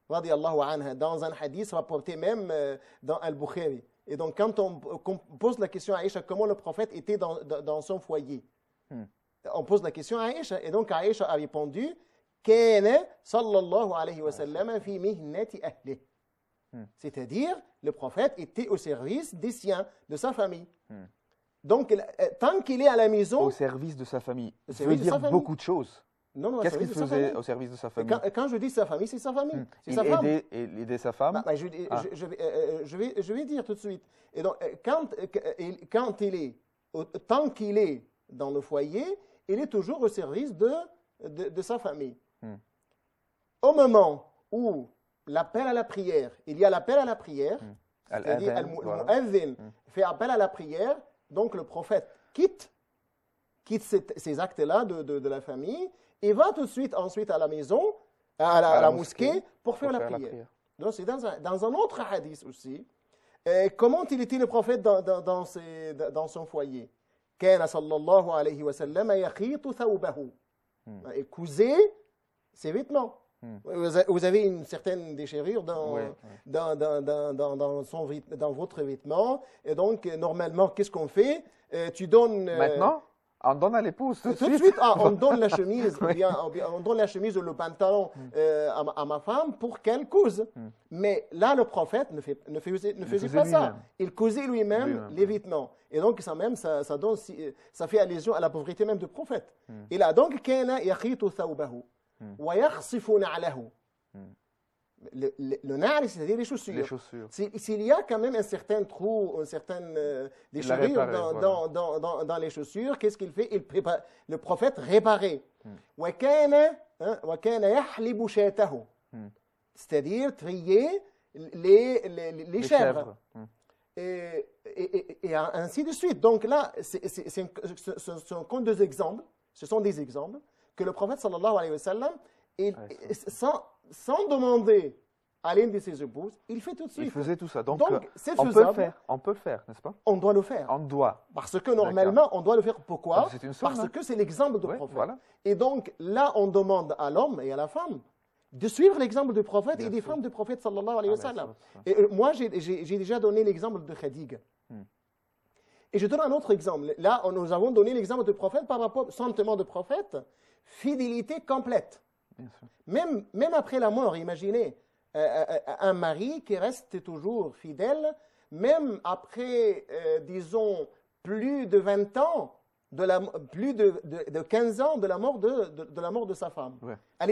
radiyallahu anha, dans un hadith rapporté même dans Al-Bukhari, et donc quand on pose la question à Aïcha, comment le prophète était dans son foyer, on pose la question à Aïcha, et donc Aïcha a répondu, كَانَ sallallahu alayhi wa sallam fi mihnati ahli. C'est-à-dire, le prophète était au service des siens, de sa famille. Donc, tant qu'il est à la maison... Au service de sa famille. Ça veut dire beaucoup de choses. Non, qu'est-ce qu'il faisait au service de sa famille? Quand je dis sa famille, c'est sa famille. Il aidait sa femme? Je vais dire tout de suite. Et donc, tant qu'il est dans le foyer, il est toujours au service de sa famille. Au moment où l'appel à la prière, il y a l'appel à la prière, c'est-à-dire Al-Mu'adhin fait appel à la prière, donc le prophète quitte ces actes-là de la famille et va tout de suite ensuite à la maison, à la mosquée, pour faire la prière. Donc c'est dans un autre hadith aussi. Comment il était le prophète dans son foyer? كان صلى الله عليه وسلم يخيط ثوبه. Il cousait ses vêtements. Vous avez une certaine déchirure dans votre vêtement. Et donc, normalement, qu'est-ce qu'on fait? Tu donnes... Maintenant, on donne à l'épouse tout de suite. On donne la chemise, ou bien on donne la chemise ou le pantalon à ma femme pour qu'elle couse. Mais là, le prophète ne faisait pas ça. Il cousait lui-même les vêtements. Et donc, ça fait allusion à la pauvreté même du prophète. Et là, donc, كان يخيط ثوبه ويخصف نعله. Le na'al, c'est-à-dire les chaussures. S'il y a quand même un certain trou, une certaine déchirure dans les chaussures, qu'est-ce qu'il fait? Le prophète réparait. وَكَانَ يَحْلِبُ شَاتَهُ. C'est-à-dire trier les chèvres. Et ainsi de suite. Donc là, ce sont deux exemples. Ce sont des exemples que le prophète sallallahu alayhi wa sallam, sans demander à l'une de ses épouses, il fait tout de suite. Il faisait tout ça. Donc c'est on peut le faire, n'est-ce pas? On doit le faire. On doit. Parce que normalement, on doit le faire. Pourquoi? Parce que c'est l'exemple du prophète. Voilà. Et donc là, on demande à l'homme et à la femme de suivre l'exemple du prophète et des femmes du prophète sallallahu alayhi wa sallam. Et moi, j'ai déjà donné l'exemple de Khadija. Et je donne un autre exemple. Là, nous avons donné l'exemple du prophète par rapport au sentiment du prophète, fidélité complète. Même après la mort, imaginez un mari qui reste toujours fidèle, même après, disons, plus de 20 ans, plus de 15 ans de la mort de sa femme. Il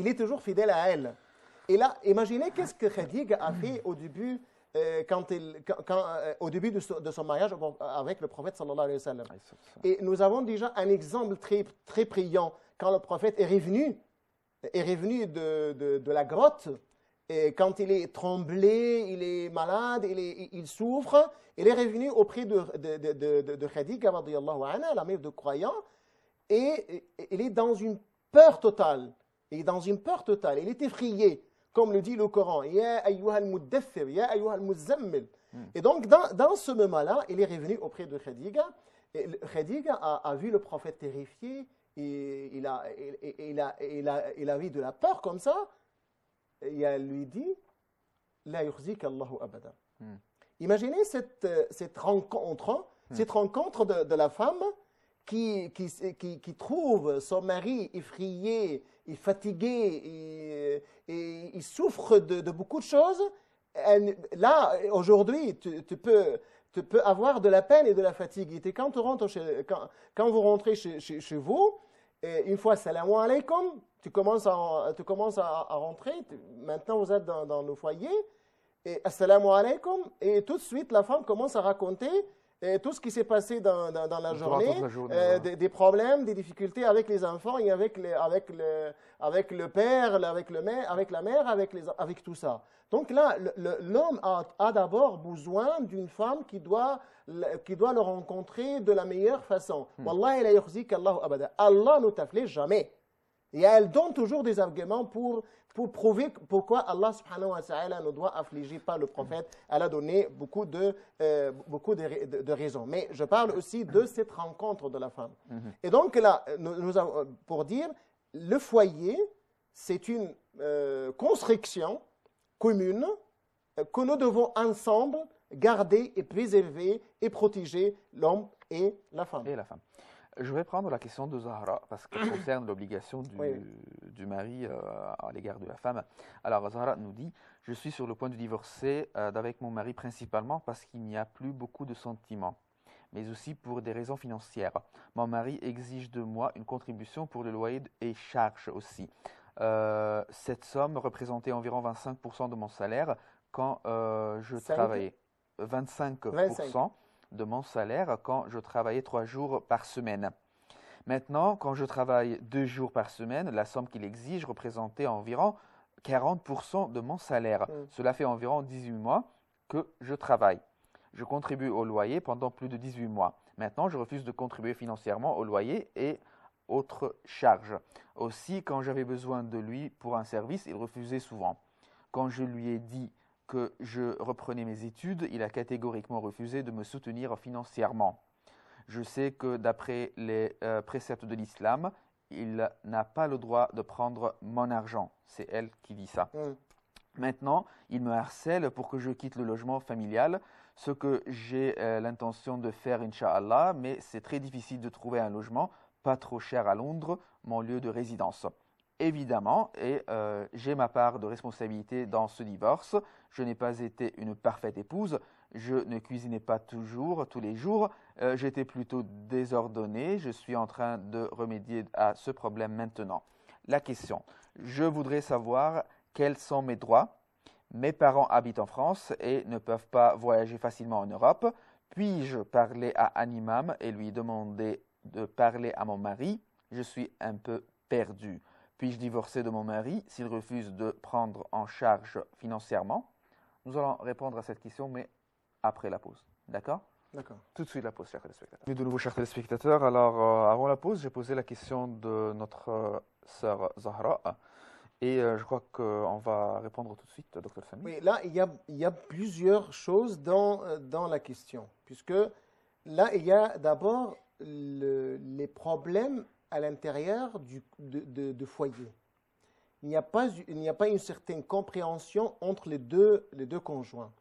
est toujours fidèle à elle. Et là, imaginez qu'est-ce que Khadija a fait au début, au début de son mariage avec le prophète sallallahu alayhi wa sallam. Et nous avons déjà un exemple très, très brillant quand le prophète est revenu de la grotte, et quand il est tremblé, il est malade, il souffre, il est revenu auprès de Khadija, radiyallahu anha, la mère de croyants, et il est dans une peur totale. Il est effrayé, comme le dit le Coran. Ya ayyuhal muddathir, ya ayyuhal muzammil. Et donc, dans ce moment-là, il est revenu auprès de Khadija. Et Khadija a vu le prophète terrifié. Et il a vu de la peur comme ça, et elle lui dit La yukhzik Allahu abada. Imaginez cette rencontre de la femme qui trouve son mari effrayé, et fatigué, et il souffre de beaucoup de choses. Là, aujourd'hui, tu peux avoir de la peine et de la fatigue. Et quand vous rentrez chez vous, une fois salam alaykum, tu commences à rentrer. Maintenant, vous êtes dans le foyer. Et assalamu alaykum. Et tout de suite, la femme commence à raconter tout ce qui s'est passé dans la journée, des problèmes, des difficultés avec les enfants et avec le père, avec la mère, avec tout ça. Donc là, l'homme a d'abord besoin d'une femme qui doit le rencontrer de la meilleure façon. Wallahi la yukhzik Allahu abada. Allah ne t'afflige jamais. Et elle donne toujours des arguments pour prouver pourquoi Allah subhanahu wa ta'ala ne doit affliger pas le prophète. Elle a donné beaucoup de raisons. Mais je parle aussi de cette rencontre de la femme. Et donc là, pour dire, le foyer, c'est une construction commune que nous devons ensemble garder et préserver et protéger l'homme et la femme. Je vais prendre la question de Zahra parce qu'elle concerne l'obligation du mari à l'égard de la femme. Alors Zahra nous dit « Je suis sur le point de divorcer d'avec mon mari principalement parce qu'il n'y a plus beaucoup de sentiments, mais aussi pour des raisons financières. Mon mari exige de moi une contribution pour le loyer et charges aussi. Cette somme représentait environ 25% de mon salaire quand je travaillais. 25% de mon salaire quand je travaillais 3 jours par semaine. Maintenant, quand je travaille 2 jours par semaine, la somme qu'il exige représentait environ 40% de mon salaire. Cela fait environ 18 mois que je travaille. Je contribue au loyer pendant plus de 18 mois. Maintenant, je refuse de contribuer financièrement au loyer et autres charges. Aussi, quand j'avais besoin de lui pour un service, il refusait souvent. Quand je lui ai dit que je reprenais mes études, il a catégoriquement refusé de me soutenir financièrement. Je sais que d'après les préceptes de l'islam, il n'a pas le droit de prendre mon argent. C'est elle qui dit ça. Maintenant, il me harcèle pour que je quitte le logement familial, ce que j'ai l'intention de faire, Inch'Allah, mais c'est très difficile de trouver un logement pas trop cher à Londres, mon lieu de résidence. Évidemment, et j'ai ma part de responsabilité dans ce divorce. Je n'ai pas été une parfaite épouse. Je ne cuisinais pas toujours, tous les jours. J'étais plutôt désordonnée. Je suis en train de remédier à ce problème maintenant. La question, je voudrais savoir quels sont mes droits. Mes parents habitent en France et ne peuvent pas voyager facilement en Europe. Puis-je parler à un imam et lui demander de parler à mon mari? Je suis un peu perdu. Puis-je divorcer de mon mari s'il refuse de prendre en charge financièrement? Nous allons répondre à cette question, mais après la pause. D'accord? D'accord. Tout de suite la pause, chers téléspectateurs. De nouveau, chers téléspectateurs, alors avant la pause, j'ai posé la question de notre sœur Zahra. Et je crois qu'on va répondre tout de suite, Dr Sami. Oui, là, il y a plusieurs choses dans la question. Puisque là, il y a d'abord les problèmes à l'intérieur de foyer. Il n'y a pas une certaine compréhension entre les deux conjoints.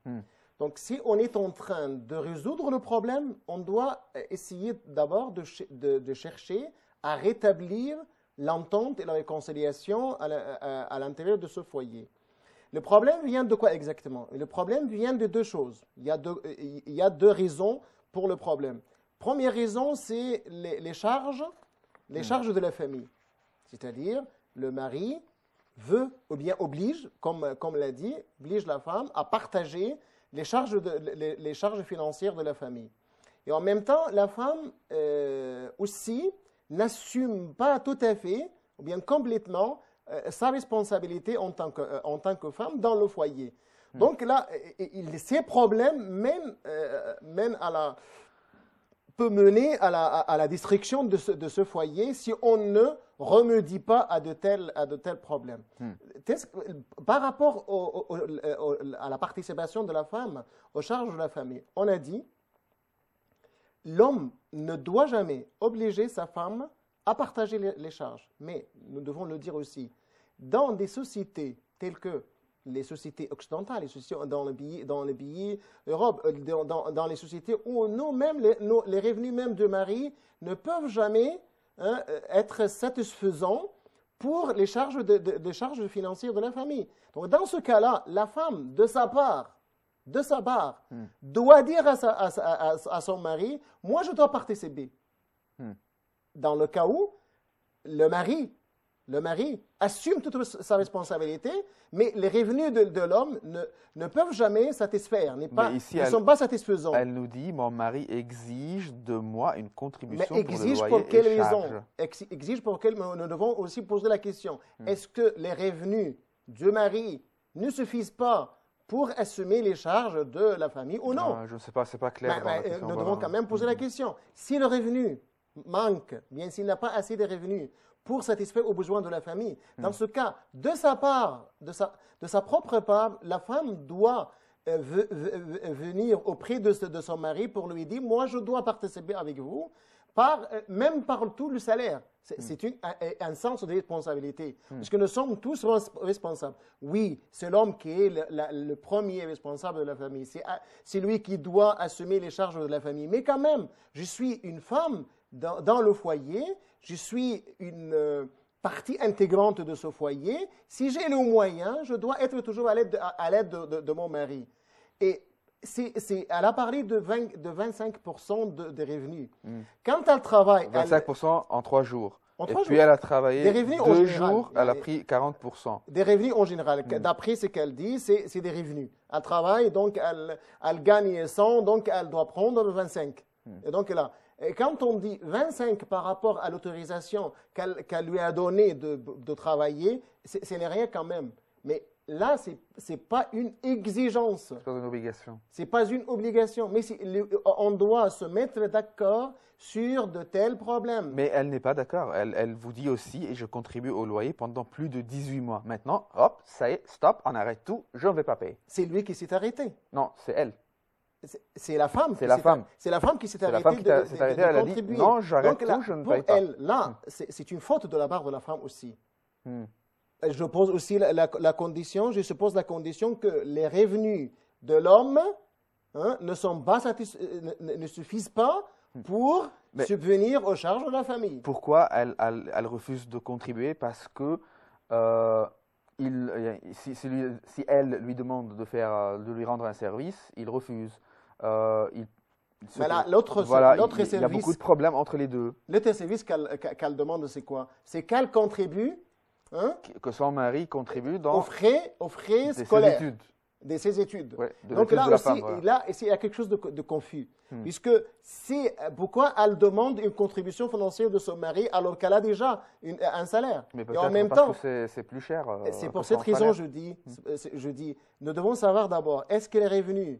Donc, si on est en train de résoudre le problème, on doit essayer d'abord de chercher à rétablir l'entente et la réconciliation à l'intérieur de ce foyer. Le problème vient de quoi exactement? Le problème vient de deux choses. Il y a deux raisons pour le problème. Première raison, c'est les charges de la famille. C'est-à-dire, le mari veut ou bien oblige, comme l'a dit, oblige la femme à partager les charges financières de la famille. Et en même temps, la femme aussi n'assume pas tout à fait, ou bien complètement, sa responsabilité en tant que femme dans le foyer. Donc là, ces problèmes peut mener à la destruction de ce foyer si on ne remédie pas à de tels problèmes. Par rapport à la participation de la femme aux charges de la famille, on a dit l'homme ne doit jamais obliger sa femme à partager les charges. Mais nous devons le dire aussi, dans des sociétés telles que les sociétés occidentales, les sociétés dans les pays Europe, dans les sociétés où nous-mêmes, les revenus même de mari ne peuvent jamais être satisfaisants pour les charges charges financières de la famille. Donc dans ce cas-là, la femme, de sa part, doit dire à son mari, moi je dois participer. Dans le cas où le mari assume toute sa responsabilité, mais les revenus de l'homme ne peuvent jamais satisfaire, ne sont pas satisfaisants. Elle nous dit, mon mari exige de moi une contribution mais pour le loyer pour quelle et raison? charges. Exige pour quelle raison? Nous devons aussi poser la question. Est-ce que les revenus du mari ne suffisent pas pour assumer les charges de la famille ou non? Je ne sais pas, c'est pas clair. Nous devons quand même poser la question. Si le revenu manque, bien s'il n'a pas assez de revenus pour satisfaire aux besoins de la famille, dans ce cas, de sa propre part, la femme doit venir auprès de son mari pour lui dire, moi je dois participer avec vous, même par tout le salaire. C'est un sens de responsabilité, parce que nous sommes tous responsables. Oui, c'est l'homme qui est le premier responsable de la famille, c'est lui qui doit assumer les charges de la famille, mais quand même, je suis une femme dans le foyer, je suis une partie intégrante de ce foyer. Si j'ai le moyen, je dois être toujours à l'aide de mon mari. Et elle a parlé de 25% de revenus. Quand elle travaille... 25% en 3 jours. Puis elle a travaillé 2 jours, elle a pris 40%. Des revenus en général. D'après ce qu'elle dit, c'est des revenus. Elle travaille, donc elle gagne 100, donc elle doit prendre 25. Et donc là... Et quand on dit 25 par rapport à l'autorisation qu'elle lui a donnée de travailler, ce n'est rien quand même. Mais là, ce n'est pas une exigence. Ce n'est pas une obligation. Ce n'est pas une obligation. Mais on doit se mettre d'accord sur de tels problèmes. Mais elle n'est pas d'accord. Elle vous dit aussi, et je contribue au loyer pendant plus de 18 mois. Maintenant, hop, ça y est, stop, on arrête tout, je ne vais pas payer. C'est lui qui s'est arrêté. Non, c'est elle. C'est la femme. C'est la femme. C'est la femme qui s'est arrêtée elle a dit, non, j'arrête tout, je ne paye pas. Elle, là, c'est une faute de la part de la femme aussi. Je pose aussi la condition, je suppose la condition que les revenus de l'homme ne suffisent pas pour subvenir aux charges de la famille. Pourquoi elle refuse de contribuer? Parce que si elle lui demande de lui rendre un service, il refuse. L'autre service, il y a beaucoup de problèmes entre les deux. L'autre service qu'elle demande, c'est quoi? C'est qu'elle contribue, que son mari contribue aux frais scolaires de ses études. Ouais, donc là aussi, il y a quelque chose de confus. Puisque pourquoi elle demande une contribution financière de son mari alors qu'elle a déjà un salaire? Mais peut-être en même temps, c'est plus cher. C'est pour cette raison je dis, nous devons savoir d'abord, est-ce que les revenus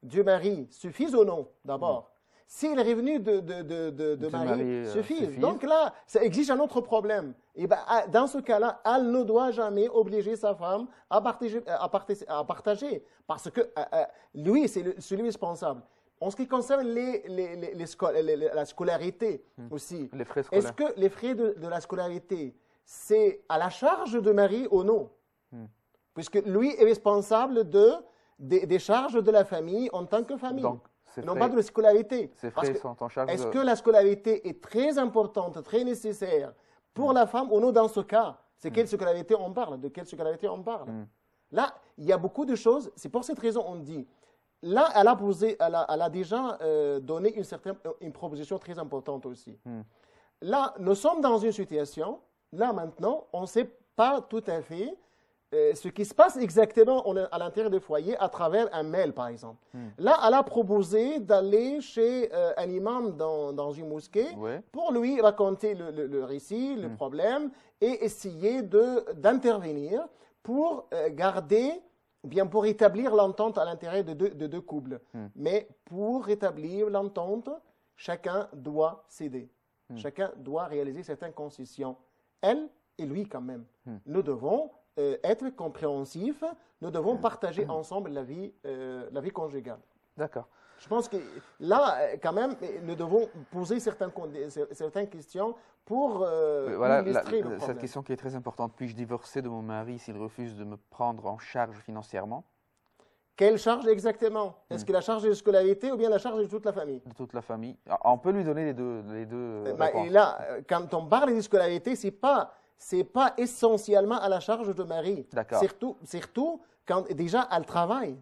du mari suffisent ou non d'abord? Si les revenus de mari suffisent, donc là, ça exige un autre problème. Et dans ce cas-là, elle ne doit jamais obliger sa femme à partager parce que lui, c'est celui responsable. En ce qui concerne la scolarité aussi, les frais scolaires. Est-ce que les frais de la scolarité, c'est à la charge de mari ou non? Puisque lui est responsable des charges de la famille en tant que famille. Donc, non pas de la scolarité. Ces frais sont en charge. Est-ce que la scolarité est très importante, très nécessaire pour la femme ou non dans ce cas? C'est quelle scolarité on parle? De quelle scolarité on parle? Là, il y a beaucoup de choses. C'est pour cette raison on dit. Là, elle a déjà donné une proposition très importante aussi. Là, nous sommes dans une situation, là maintenant, on ne sait pas tout à fait ce qui se passe exactement à l'intérieur des foyers à travers un mail, par exemple. Là, elle a proposé d'aller chez un imam dans une mosquée pour lui raconter le récit, le problème, et essayer d'intervenir pour garder, bien pour établir l'entente à l'intérieur de deux couples. Mais pour rétablir l'entente, chacun doit céder. Chacun doit réaliser certaines concessions. Elle et lui quand même. Nous devons être compréhensifs, nous devons partager ensemble la vie conjugale. D'accord. Je pense que là, quand même, nous devons poser certaines questions pour illustrer le problème. Cette question qui est très importante. Puis-je divorcer de mon mari s'il refuse de me prendre en charge financièrement? Quelle charge exactement? Est-ce que la charge de scolarité ou bien la charge de toute la famille? De toute la famille. On peut lui donner les deux et là, quand on parle de scolarité, c'est pas essentiellement à la charge de mari. D'accord. Surtout quand déjà elle travaille.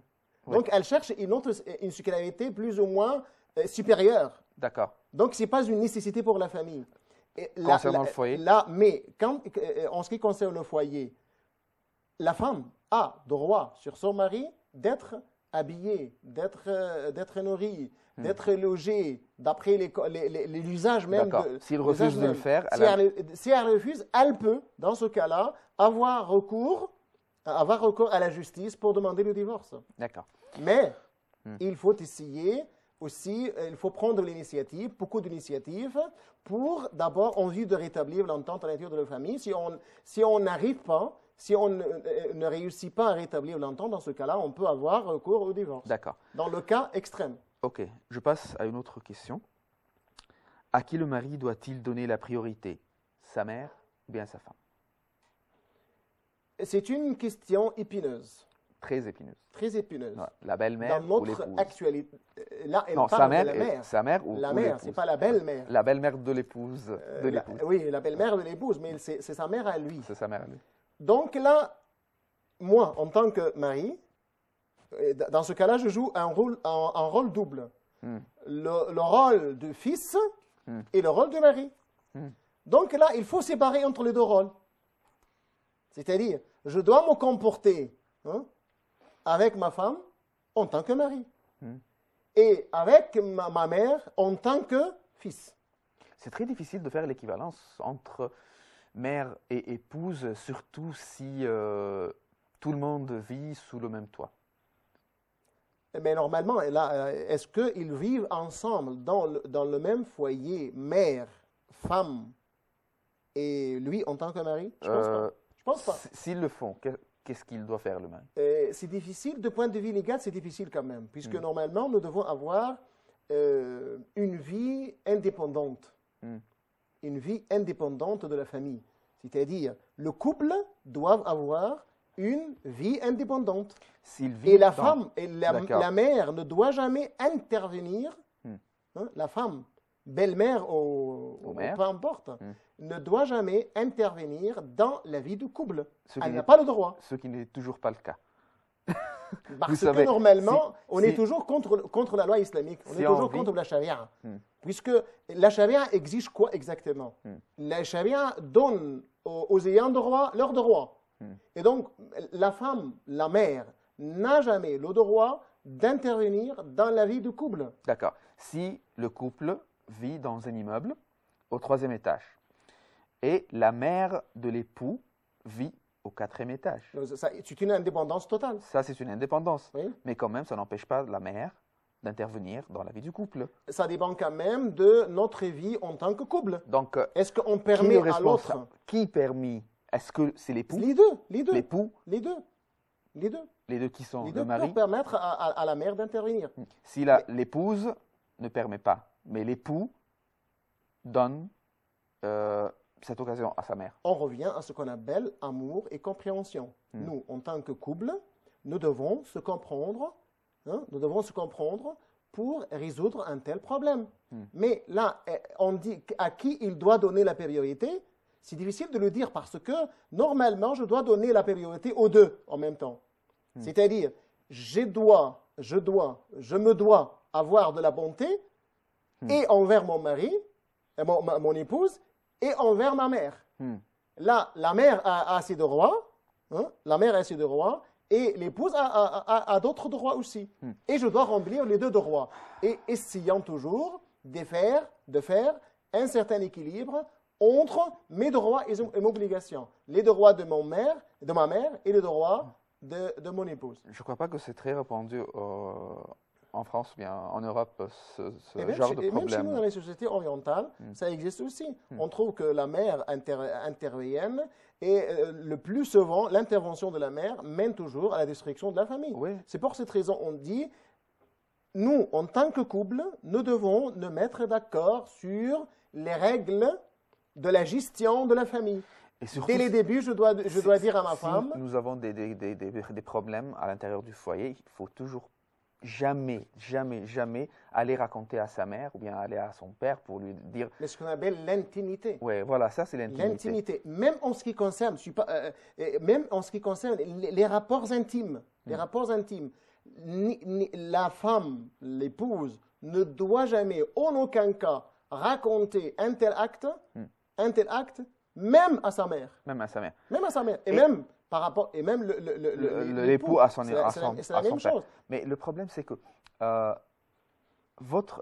Donc elle cherche une scolarité plus ou moins supérieure. D'accord. Donc ce n'est pas une nécessité pour la famille. Concernant le foyer? Mais en ce qui concerne le foyer, la femme a droit sur son mari d'être habillée, d'être nourrie, d'être logée, d'après l'usage même. S'il refuse de le faire, si elle refuse, elle peut, dans ce cas-là, avoir recours à la justice pour demander le divorce. D'accord. Mais il faut essayer aussi, il faut prendre l'initiative, beaucoup d'initiatives, pour d'abord, en vue de rétablir l'entente à l'intérieur de la famille. Si on n'arrive pas, si on ne réussit pas à rétablir l'entente, dans ce cas-là, on peut avoir recours au divorce. D'accord. Dans le cas extrême. Ok, je passe à une autre question. À qui le mari doit-il donner la priorité? Sa mère ou bien sa femme? C'est une question épineuse. Très épineuse. Très épineuse. Ouais. La belle-mère ou l'épouse? Dans notre actualité, là, elle non, parle de la mère. Sa mère ou la mère, ce n'est pas la belle-mère. La belle-mère de l'épouse. Oui, la belle-mère de l'épouse, mais c'est sa mère à lui. C'est sa mère à lui. Donc là, moi, en tant que mari, dans ce cas-là, je joue un rôle double. Le rôle de fils et le rôle de mari. Donc là, il faut séparer entre les deux rôles. C'est-à-dire, je dois me comporter avec ma femme en tant que mari. Et avec ma mère en tant que fils. C'est très difficile de faire l'équivalence entre mère et épouse, surtout si tout le monde vit sous le même toit. Mais normalement, est-ce qu'ils vivent ensemble dans le même foyer, mère, femme, et lui en tant que mari? Je pense pas. S'ils le font, qu'est-ce qu'il doit faire le mari? C'est difficile, de point de vue légal, c'est difficile quand même, puisque normalement, nous devons avoir une vie indépendante. Une vie indépendante de la famille. C'est-à-dire, le couple doit avoir une vie indépendante. Et la femme, et la mère ne doit jamais intervenir, la femme, belle-mère ou peu importe, ne doit jamais intervenir dans la vie du couple. Elle n'a pas le droit. Ce qui n'est toujours pas le cas. Parce que normalement, on est toujours contre la loi islamique, on est toujours contre la charia. Puisque la charia exige quoi exactement? La charia donne aux ayants droit leurs droits. Et donc, la femme, la mère, n'a jamais le droit d'intervenir dans la vie du couple. D'accord. Si le couple vit dans un immeuble au 3e étage et la mère de l'époux vit au 4e étage. C'est une indépendance totale. Ça, c'est une indépendance. Oui. Mais quand même, ça n'empêche pas la mère d'intervenir dans la vie du couple. Ça dépend quand même de notre vie en tant que couple. Donc, est-ce qu'on permet à l'autre... Qui permet? Est-ce que c'est l'époux? Les deux. L'époux? Les deux. Les deux qui sont les le deux mari? peuvent permettre à la mère d'intervenir. Si l'épouse ne permet pas, mais l'époux donne cette occasion à sa mère. On revient à ce qu'on appelle amour et compréhension. Nous, en tant que couple, nous devons se comprendre, pour résoudre un tel problème. Mais là, on dit à qui il doit donner la priorité. C'est difficile de le dire parce que normalement, je dois donner la priorité aux deux en même temps. C'est-à-dire, je me dois avoir de la bonté et envers mon mari, mon épouse, et envers ma mère. Là, la mère a ses droits, et l'épouse a d'autres droits aussi. Et je dois remplir les deux droits. Et essayant toujours de faire un certain équilibre entre mes droits et mes obligations. Les droits de ma mère et les droits de mon épouse. Je ne crois pas que c'est très répandu en France ou bien en Europe, ce genre de problème. Même chez nous, dans les sociétés orientales, ça existe aussi. On trouve que la mère intervienne et le plus souvent, l'intervention de la mère mène toujours à la destruction de la famille. Oui. C'est pour cette raison qu'on dit, nous, en tant que couple, nous devons nous mettre d'accord sur les règles de la gestion de la famille. Et surtout, dès les débuts, je dois dire à ma femme... Si nous avons des problèmes à l'intérieur du foyer, il faut toujours jamais aller raconter à sa mère ou bien aller à son père pour lui dire... Mais ce qu'on appelle l'intimité. Oui, voilà, ça c'est l'intimité. L'intimité, même en ce qui concerne, les rapports intimes. La femme, l'épouse, ne doit jamais, en aucun cas, raconter un tel acte, même à sa mère. Même à sa mère. Et même par rapport, et même l'époux à son père. C'est la même chose. Mais le problème, c'est que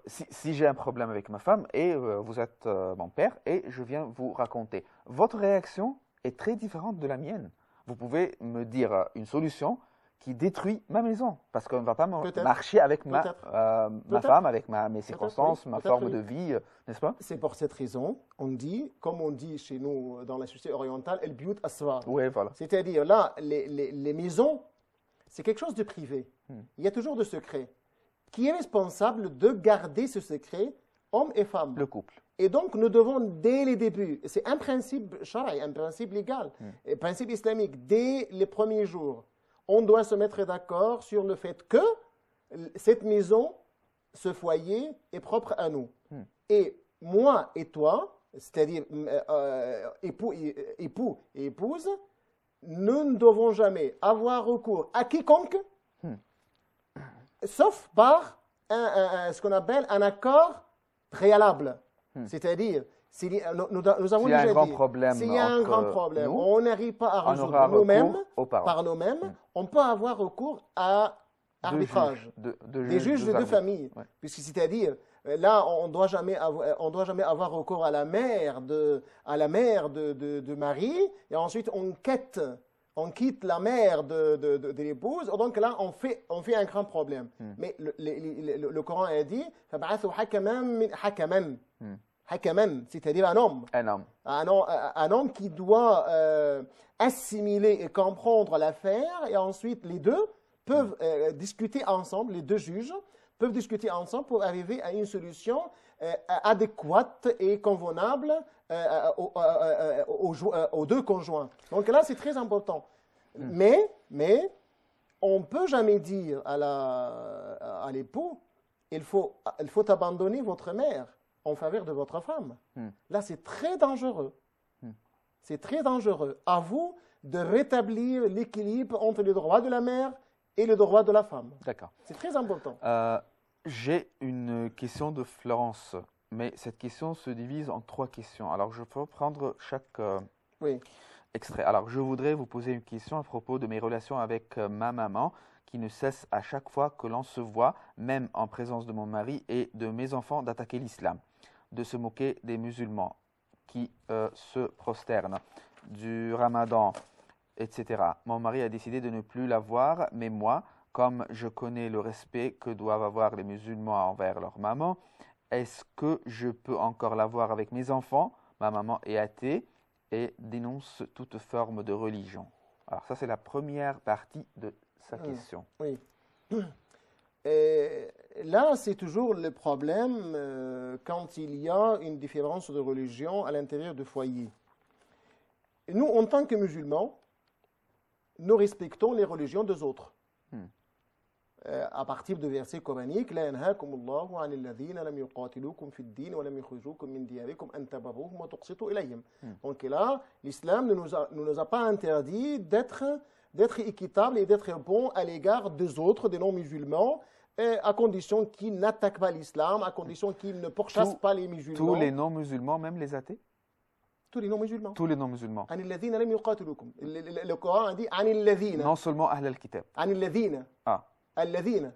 si j'ai un problème avec ma femme et vous êtes mon père et je viens vous raconter, votre réaction est très différente de la mienne. Vous pouvez me dire une solution qui détruit ma maison parce qu'on ne va pas marcher avec ma femme, avec mes circonstances, ma forme de vie, n'est-ce pas? C'est pour cette raison, comme on dit chez nous dans la société orientale, el biyut asrar. Oui, voilà. C'est-à-dire là, les maisons, c'est quelque chose de privé. Il y a toujours de secret. Qui est responsable de garder ce secret? Homme et femme. Le couple. Et donc, nous devons, dès les débuts, c'est un principe sharaï, un principe légal, un principe islamique, dès les premiers jours, on doit se mettre d'accord sur le fait que cette maison, ce foyer, est propre à nous. Et moi et toi, c'est-à-dire époux et épouse, nous ne devons jamais avoir recours à quiconque, sauf par ce qu'on appelle un accord préalable. C'est-à-dire, nous avons déjà dit, s'il y a un grand problème, on n'arrive pas à résoudre nous-mêmes, par nous-mêmes, on peut avoir recours à arbitrage, des juges de famille. Ouais. Puisque c'est-à-dire, là, on ne doit jamais avoir recours à la mère de Marie, et ensuite on quitte la mère de l'épouse, donc là, on fait un grand problème. Mais le Coran a dit, hakaman, c'est-à-dire un homme. Un homme qui doit assimiler et comprendre l'affaire, et ensuite les deux peuvent discuter ensemble, les deux juges peuvent discuter ensemble pour arriver à une solution adéquate et convenable aux deux conjoints. Donc là, c'est très important. Mais on ne peut jamais dire à l'époux, il faut abandonner votre mère en faveur de votre femme. Là, c'est très dangereux. C'est très dangereux. À vous de rétablir l'équilibre entre les droits de la mère et les droits de la femme. D'accord. C'est très important. J'ai une question de Florence, mais cette question se divise en 3 questions. Alors, je peux prendre chaque extrait. Alors, je voudrais vous poser une question à propos de mes relations avec ma maman, qui ne cesse à chaque fois que l'on se voit, même en présence de mon mari et de mes enfants, d'attaquer l'islam, de se moquer des musulmans qui se prosternent, du ramadan, etc. Mon mari a décidé de ne plus la voir, mais moi, comme je connais le respect que doivent avoir les musulmans envers leur maman, est-ce que je peux encore la voir avec mes enfants? Ma maman est athée et dénonce toute forme de religion. Alors ça, c'est la première partie de sa question. Oui. Et là, c'est toujours le problème quand il y a une différence de religion à l'intérieur du foyer. Et nous, en tant que musulmans, nous respectons les religions des autres. À partir de versets coraniques, لا ينهاكم الله عن الذين لم يقاتلوكم في الدين ولم يخرجوكم من دياركم أن تبروهم وتقسطوا إليهم. Donc là, l'islam ne nous a pas interdit d'être équitable et d'être bon à l'égard des autres, des non-musulmans, à condition qu'ils n'attaquent pas l'islam, à condition qu'ils ne pourchassent pas les musulmans. Tous les non-musulmans, même les athées? Tous les non-musulmans. Tous les non-musulmans. عن الذين لم يقاتلوكم. Le Coran dit عن الذين. Non seulement Ahl al-Kitab. عن الذين. الذين.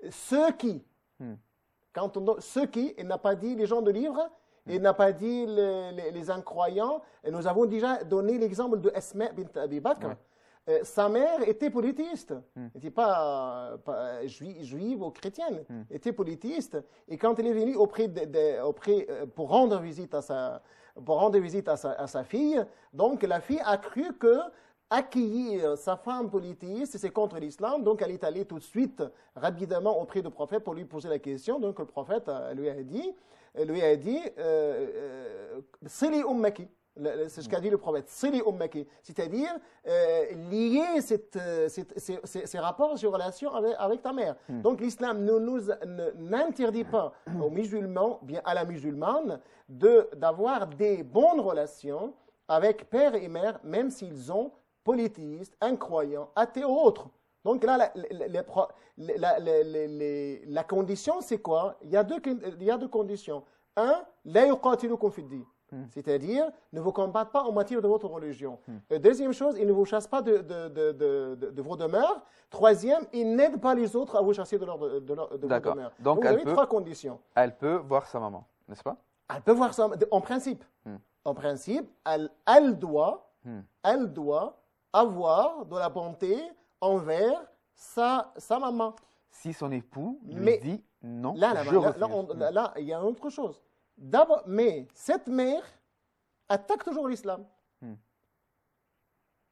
Ceux qui. Quand on dit ceux qui, il n'a pas dit les gens de livre, il n'a pas dit les incroyants. Et nous avons déjà donné l'exemple de Asma bint Abi Bakr. Sa mère était polythéiste, n'était pas juive ou chrétienne, était polythéiste. Et quand elle est venue pour rendre visite à sa fille, donc la fille a cru que accueillir sa femme polythéiste, c'est contre l'islam. Donc elle est allée tout de suite, rapidement, auprès du prophète pour lui poser la question. Donc le prophète lui a dit, Sili ummaki. C'est ce qu'a dit le prophète, c'est-à-dire lier ces rapports, ces relations avec ta mère. Donc l'islam n'interdit pas aux musulmans, bien à la musulmane, d'avoir des bonnes relations avec père et mère, même s'ils sont polythéistes, incroyants, athées ou autres. Donc là, la condition, c'est quoi? Il y a deux conditions. Un, la yuqatilukum fid-din. C'est-à-dire, ne vous combattent pas en matière de votre religion. Deuxième chose, ils ne vous chassent pas de vos demeures. Troisième, ils n'aident pas les autres à vous chasser de vos demeures. Donc vous avez 3 conditions. Elle peut voir sa maman, n'est-ce pas? Elle peut voir sa maman, en principe. En principe, elle doit avoir de la bonté envers sa maman. Si son époux lui dit non, là, il y a autre chose. D'abord, mais cette mère attaque toujours l'islam.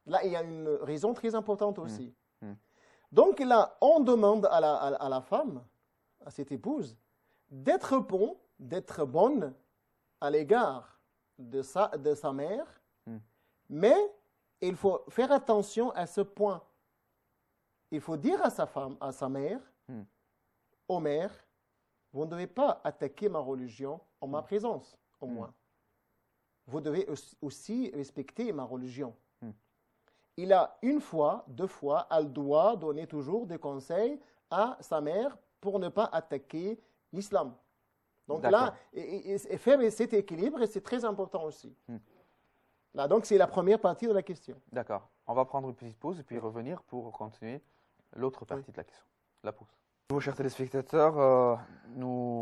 Là, il y a une raison très importante aussi. Donc là, on demande à la femme, à cette épouse, d'être bonne à l'égard de sa mère, mais il faut faire attention à ce point. Il faut dire à sa femme, à sa mère, aux mères, vous ne devez pas attaquer ma religion en ma présence, au moins. Vous devez aussi respecter ma religion. Il a 1 fois, 2 fois, elle doit donner toujours des conseils à sa mère pour ne pas attaquer l'islam. Donc là, et faire cet équilibre, c'est très important aussi. Là, donc c'est la première partie de la question. D'accord. On va prendre une petite pause et puis revenir pour continuer l'autre partie de la question. La pause. Bonjour chers téléspectateurs, nous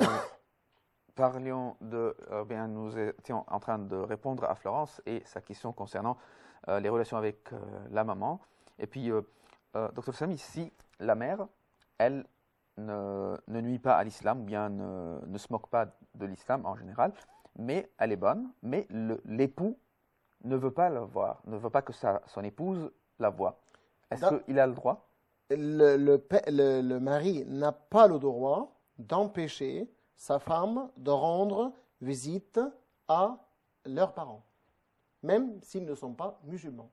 nous étions en train de répondre à Florence et sa question concernant les relations avec la maman. Et puis, Dr Sami, si la mère, elle ne nuit pas à l'islam ou bien ne se moque pas de l'islam en général, mais elle est bonne, mais l'époux ne veut pas la voir, ne veut pas que son épouse la voie. Est-ce qu'il a le droit? Le mari n'a pas le droit d'empêcher sa femme de rendre visite à leurs parents, même s'ils ne sont pas musulmans.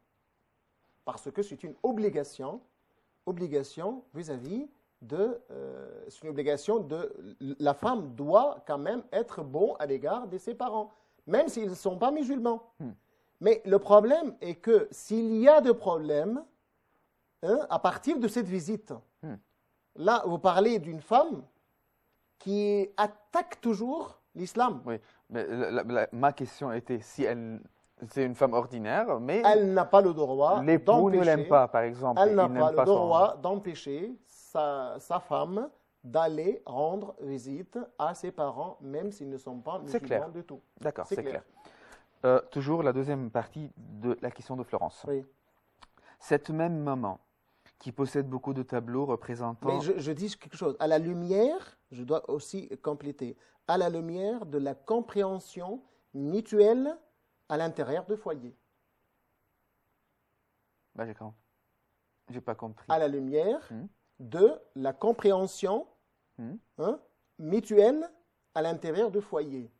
Parce que c'est une obligation vis-à-vis c'est une obligation la femme doit quand même être bon à l'égard de ses parents, même s'ils ne sont pas musulmans. Mais le problème est que s'il y a des problèmes, à partir de cette visite, là, vous parlez d'une femme qui attaque toujours l'islam. Oui, mais ma question était si c'est une femme ordinaire, mais elle n'a pas le droit l'époux ne l'aime pas, par exemple. Elle n'a pas le droit d'empêcher sa femme d'aller rendre visite à ses parents, même s'ils ne sont pas musulmans du tout. D'accord, c'est clair. Toujours la deuxième partie de la question de Florence. Oui. Cette même maman qui possède beaucoup de tableaux représentant... Mais je dis quelque chose. À la lumière, je dois aussi compléter, à la lumière de la compréhension mutuelle à l'intérieur du foyer. Ben, j'ai pas compris. À la lumière de la compréhension mutuelle à l'intérieur du foyer.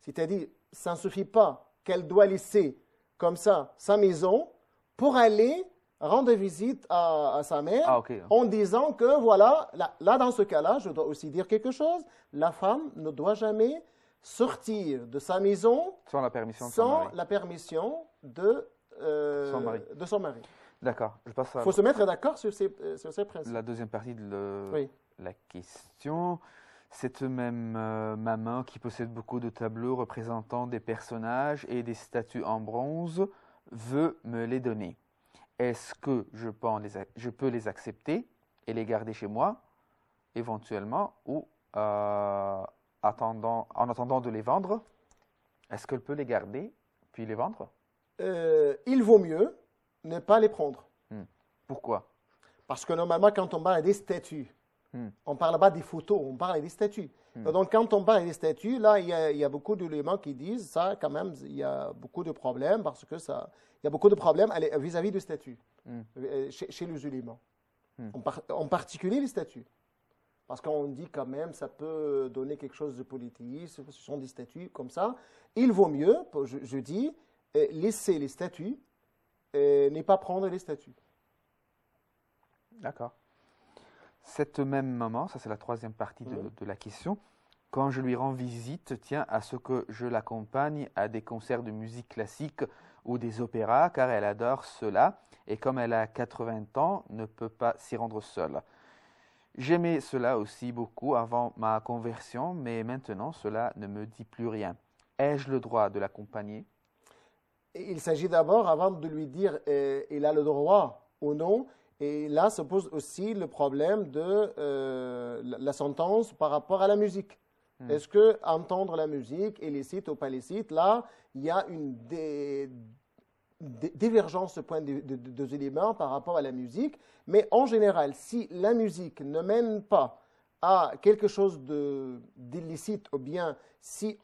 C'est-à-dire, ça ne suffit pas qu'elle doit laisser comme ça sa maison pour aller rendre visite à sa mère en disant que voilà, là dans ce cas-là, je dois aussi dire quelque chose, la femme ne doit jamais sortir de sa maison sans la permission de son mari. D'accord. Il faut se mettre d'accord sur ces principes. La deuxième partie de la question. Cette même maman qui possède beaucoup de tableaux représentant des personnages et des statues en bronze veut me les donner. Est-ce que je peux les accepter et les garder chez moi, éventuellement, ou en attendant de les vendre, est-ce qu'elle peut les garder puis les vendre? Il vaut mieux ne pas les prendre. Pourquoi? Parce que normalement, quand on parle des statues, on ne parle pas des photos, on parle des statues. Donc, quand on parle des statues, là, il y a beaucoup d'éléments qui disent ça, quand même, il y a beaucoup de problèmes parce que il y a beaucoup de problèmes vis-à-vis des statues chez les musulmans. En particulier les statues. Parce qu'on dit quand même, ça peut donner quelque chose de politique, ce sont des statues comme ça. Il vaut mieux, je dis, laisser les statues et ne pas prendre les statues. D'accord. Cette même maman, ça c'est la troisième partie de la question, quand je lui rends visite, tient à ce que je l'accompagne à des concerts de musique classique ou des opéras, car elle adore cela, et comme elle a 80 ans, ne peut pas s'y rendre seule. J'aimais cela aussi beaucoup avant ma conversion, mais maintenant cela ne me dit plus rien. Ai-je le droit de l'accompagner? Il s'agit d'abord, avant de lui dire il a le droit ou non, et là se pose aussi le problème de la sentence par rapport à la musique. Est-ce que entendre la musique est licite ou pas licite? Là, il y a une divergence de point de éléments par rapport à la musique. Mais en général, si la musique ne mène pas à quelque chose d'illicite, ou bien si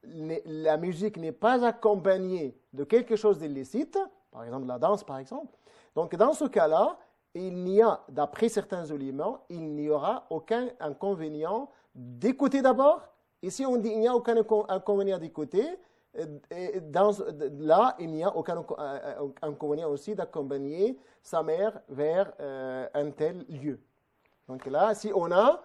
la musique n'est pas accompagnée de quelque chose d'illicite, par exemple la danse par exemple, donc dans ce cas-là, il n'y a, d'après certains éléments, il n'y aura aucun inconvénient d'écouter d'abord. Et si on dit qu'il n'y a aucun inconvénient d'écouter, là, il n'y a aucun inconvénient aussi d'accompagner sa mère vers un tel lieu. Donc là, si on a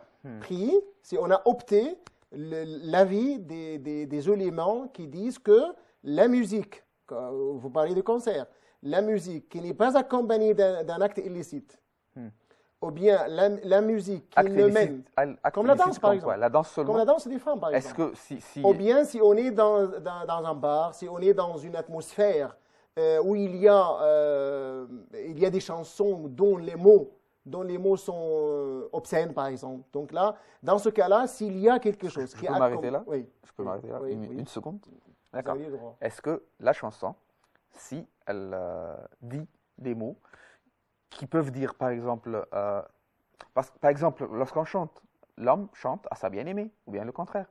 si on a opté l'avis des éléments qui disent que la musique, vous parlez de concert, la musique qui n'est pas accompagnée d'un acte illicite, ou bien la musique qui ne mène, comme la danse par exemple, la danse seulement. Comme la danse des femmes par exemple. Que ou bien si on est dans un bar, si on est dans une atmosphère où il y a des chansons dont les mots sont obscènes par exemple. Donc là, dans ce cas-là, s'il y a quelque chose qui... Je peux m'arrêter là? Oui. Je peux m'arrêter là? Une seconde? D'accord. Est-ce que la chanson, si elle dit des mots qui peuvent dire, par exemple, lorsqu'on chante, l'homme chante à sa bien-aimée, ou bien le contraire.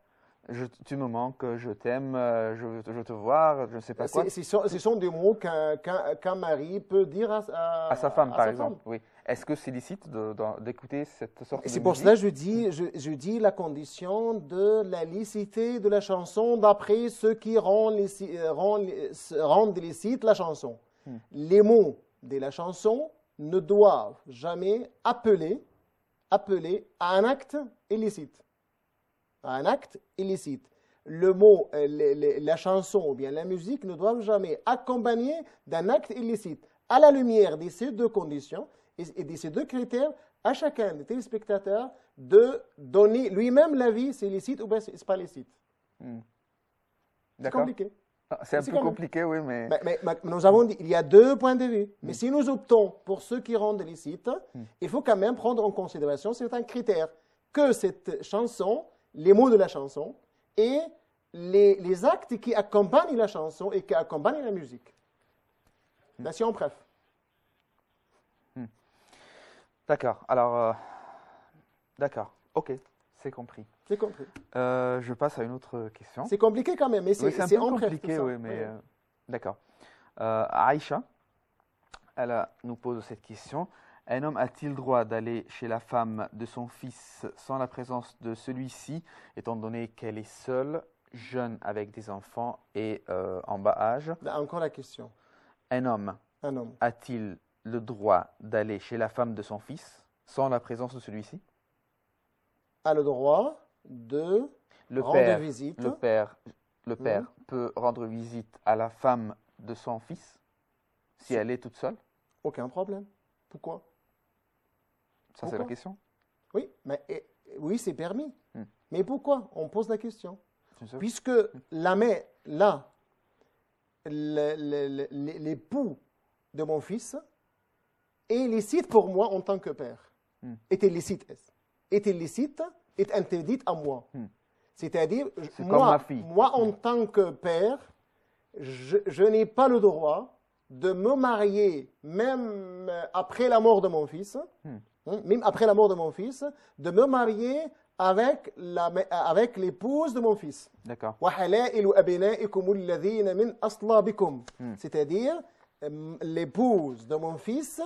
tu me manques, je t'aime, je veux te voir, je ne sais pas quoi. Ce sont des mots qu'un mari peut dire à sa femme, par exemple. Oui. Est-ce que c'est licite d'écouter cette sorte de musique? C'est pour cela que je dis la condition de la licité de la chanson d'après ceux qui rendent licite la chanson. Les mots de la chanson ne doivent jamais appeler à un acte illicite. À un acte illicite. Le mot, la chanson ou bien la musique ne doivent jamais accompagner d'un acte illicite. À la lumière de ces deux conditions et de ces deux critères, à chacun des téléspectateurs de donner lui-même l'avis, c'est licite ou bien c'est pas licite. C'est compliqué. C'est un peu compliqué, oui, mais... Mais nous avons dit, il y a deux points de vue. Mais si nous optons pour ceux qui rendent licite, il faut quand même prendre en considération certains critères. Que cette chanson, les mots de la chanson et les actes qui accompagnent la chanson et qui accompagnent la musique. Nation, bref. D'accord. Alors, d'accord. OK. C'est compris. C'est compris. Je passe à une autre question. C'est compliqué quand même, mais c'est un peu compliqué, oui, mais d'accord. Aïcha, elle nous pose cette question. Un homme a-t-il droit d'aller chez la femme de son fils sans la présence de celui-ci, étant donné qu'elle est seule, jeune avec des enfants et en bas âge? Encore la question. Un homme a-t-il le droit d'aller chez la femme de son fils sans la présence de celui-ci? A le droit de rendre visite. Le père peut rendre visite à la femme de son fils si elle est toute seule? Aucun problème. Pourquoi? Ça, c'est la question. Oui, oui, c'est permis. Mais pourquoi? On pose la question. Puisque l'époux de mon fils est licite pour moi en tant que père. Est illicite, est interdite à moi. C'est-à-dire, moi, en tant que père, je n'ai pas le droit de me marier, même après la mort de mon fils, de me marier avec l'épouse de mon fils. D'accord. C'est-à-dire, l'épouse de mon fils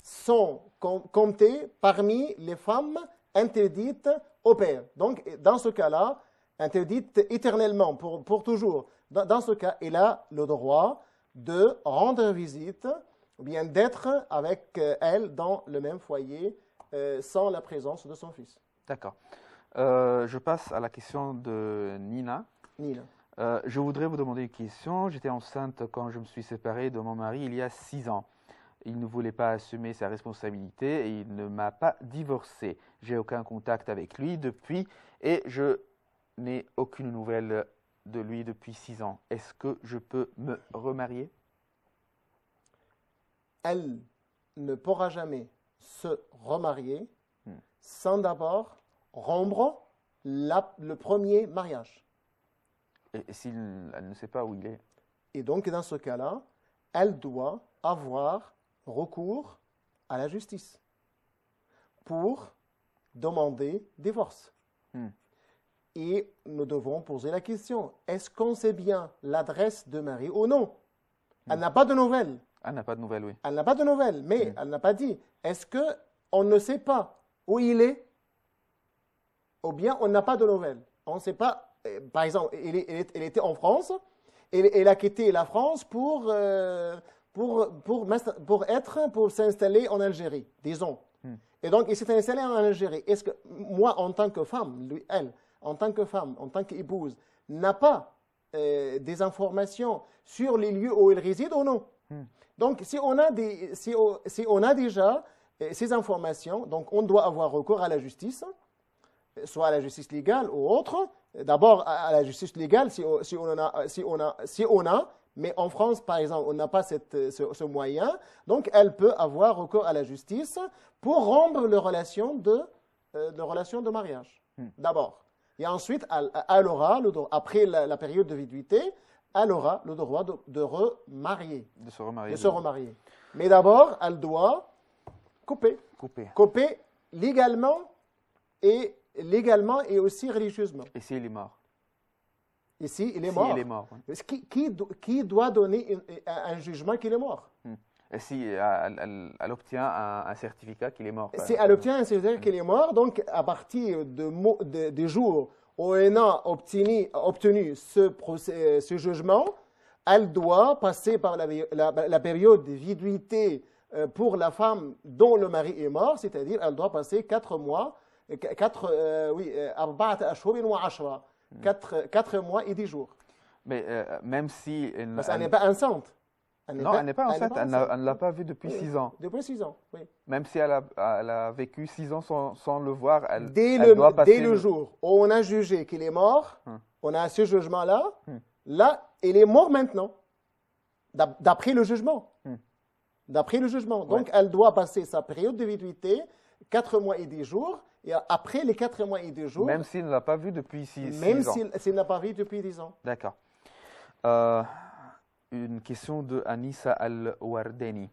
sont comptées parmi les femmes interdites au père. Donc, dans ce cas-là, interdites éternellement, pour toujours. Dans ce cas, il a le droit de rendre visite, ou bien d'être avec elle dans le même foyer, sans la présence de son fils. D'accord. Je passe à la question de Nina. Je voudrais vous demander une question. J'étais enceinte quand je me suis séparée de mon mari il y a 6 ans. Il ne voulait pas assumer sa responsabilité et il ne m'a pas divorcée. J'ai aucun contact avec lui depuis et je n'ai aucune nouvelle de lui depuis 6 ans. Est-ce que je peux me remarier? Elle ne pourra jamais se remarier sans d'abord rompre le premier mariage. Et elle ne sait pas où il est? Et donc, dans ce cas-là, elle doit avoir recours à la justice pour demander divorce. Et nous devons poser la question, est-ce qu'on sait bien l'adresse de Marie ou non? Elle n'a pas de nouvelles. Elle n'a pas de nouvelles, oui. Elle n'a pas de nouvelles, mais elle n'a pas dit. Est-ce qu'on ne sait pas où il est? Ou bien on n'a pas de nouvelles. On ne sait pas. Par exemple, elle était en France, elle a quitté la France pour s'installer en Algérie, disons. Et donc, il s'est installé en Algérie. Est-ce que moi, en tant que femme, elle, en tant que femme, en tant qu'épouse, n'a pas des informations sur les lieux où elle réside ou non? Donc, si on a déjà ces informations, donc on doit avoir recours à la justice, soit à la justice légale ou autre. D'abord à la justice légale, si on a, mais en France, par exemple, on n'a pas ce moyen, donc elle peut avoir recours à la justice pour rompre les relations de mariage. D'abord. Et ensuite, elle aura, après la période de viduité, elle aura le droit de remarier. De se remarier. De se remarier. Mais d'abord, elle doit couper. Couper légalement et aussi religieusement. Et s'il est mort? Ici, il est mort. Il est mort. Oui. Qui doit donner un jugement qu'il est mort? Et si elle obtient un certificat qu'il est mort. Si elle obtient un certificat qu'il est mort, donc à partir des jours où elle a obtenu ce jugement, elle doit passer par la période de viduité pour la femme dont le mari est mort, c'est-à-dire elle doit passer 4 mois, 4 mois et 10 jours. Mais même si... Parce qu'elle n'est pas enceinte. Elle n'est pas enceinte, elle ne l'a pas vu depuis 6 ans. Depuis 6 ans, oui. Même si elle a vécu 6 ans sans le voir, dès le jour où on a jugé qu'il est mort, on a ce jugement-là, là, il est mort maintenant, d'après le jugement. D'après le jugement. Donc, elle doit passer sa période de viduité, 4 mois et 10 jours, et après les 4 mois et 10 jours... Même s'il ne l'a pas vu depuis 6 ans. Même s'il n'a pas vu depuis 10 ans. D'accord. Une question de Anissa Al-Wardeni.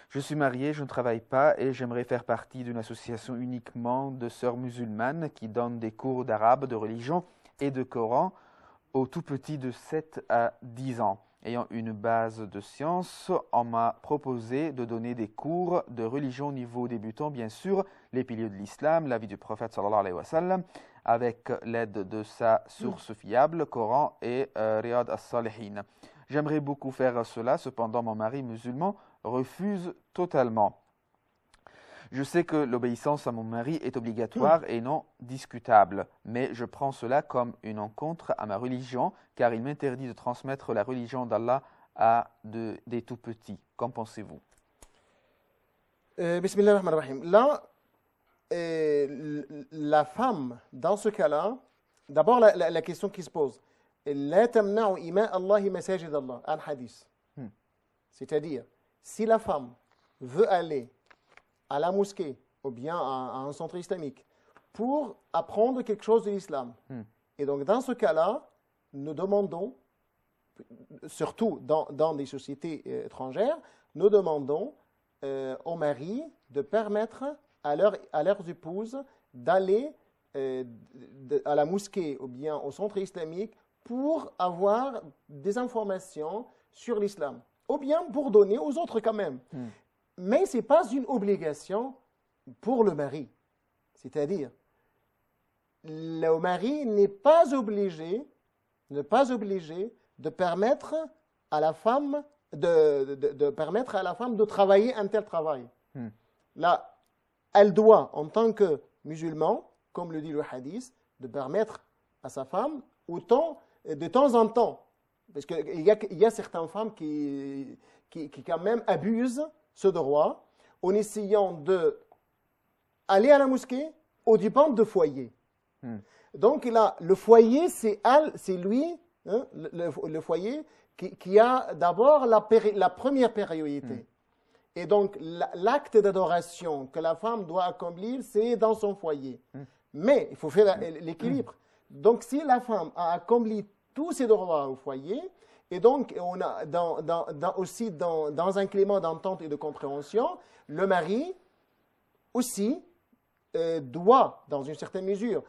Je suis mariée, je ne travaille pas et j'aimerais faire partie d'une association uniquement de sœurs musulmanes qui donnent des cours d'arabe, de religion et de Coran aux tout petits de 7 à 10 ans. Ayant une base de sciences, on m'a proposé de donner des cours de religion au niveau débutant, bien sûr, les piliers de l'islam, la vie du prophète sallallahu alayhi wa sallam, avec l'aide de sa source fiable, Coran et Riyad as-Salihin. J'aimerais beaucoup faire cela, cependant mon mari musulman refuse totalement. Je sais que l'obéissance à mon mari est obligatoire et non discutable, mais je prends cela comme une encontre à ma religion, car il m'interdit de transmettre la religion d'Allah à des tout-petits. Qu'en pensez-vous? Bismillah ar-Rahman ar-Rahim. Là, la femme, dans ce cas-là, d'abord la question qui se pose, لا تمنعوا إماء الله مساجد الله, un hadith. C'est-à-dire, si la femme veut aller à la mosquée ou bien à un centre islamique pour apprendre quelque chose de l'islam, et donc dans ce cas-là, nous demandons, surtout dans des sociétés étrangères, nous demandons aux maris de permettre à leurs épouses d'aller à la mosquée ou bien au centre islamique pour avoir des informations sur l'islam, ou bien pour donner aux autres quand même. Mais ce n'est pas une obligation pour le mari. C'est-à-dire, le mari n'est pas obligé de permettre à la femme de travailler un tel travail. Là, elle doit, en tant que musulman, comme le dit le hadith, de permettre à sa femme de temps en temps, parce qu'il y a certaines femmes qui quand même abusent ce droit en essayant d'aller à la mosquée aux dépens de foyer. Donc là, le foyer, c'est lui, hein, le foyer qui a d'abord la première priorité. Et donc, l'acte d'adoration que la femme doit accomplir, c'est dans son foyer. Mais il faut faire l'équilibre. Donc, si la femme a accompli tous ses droits au foyer, et donc on a aussi dans un climat d'entente et de compréhension, le mari aussi doit, dans une certaine mesure,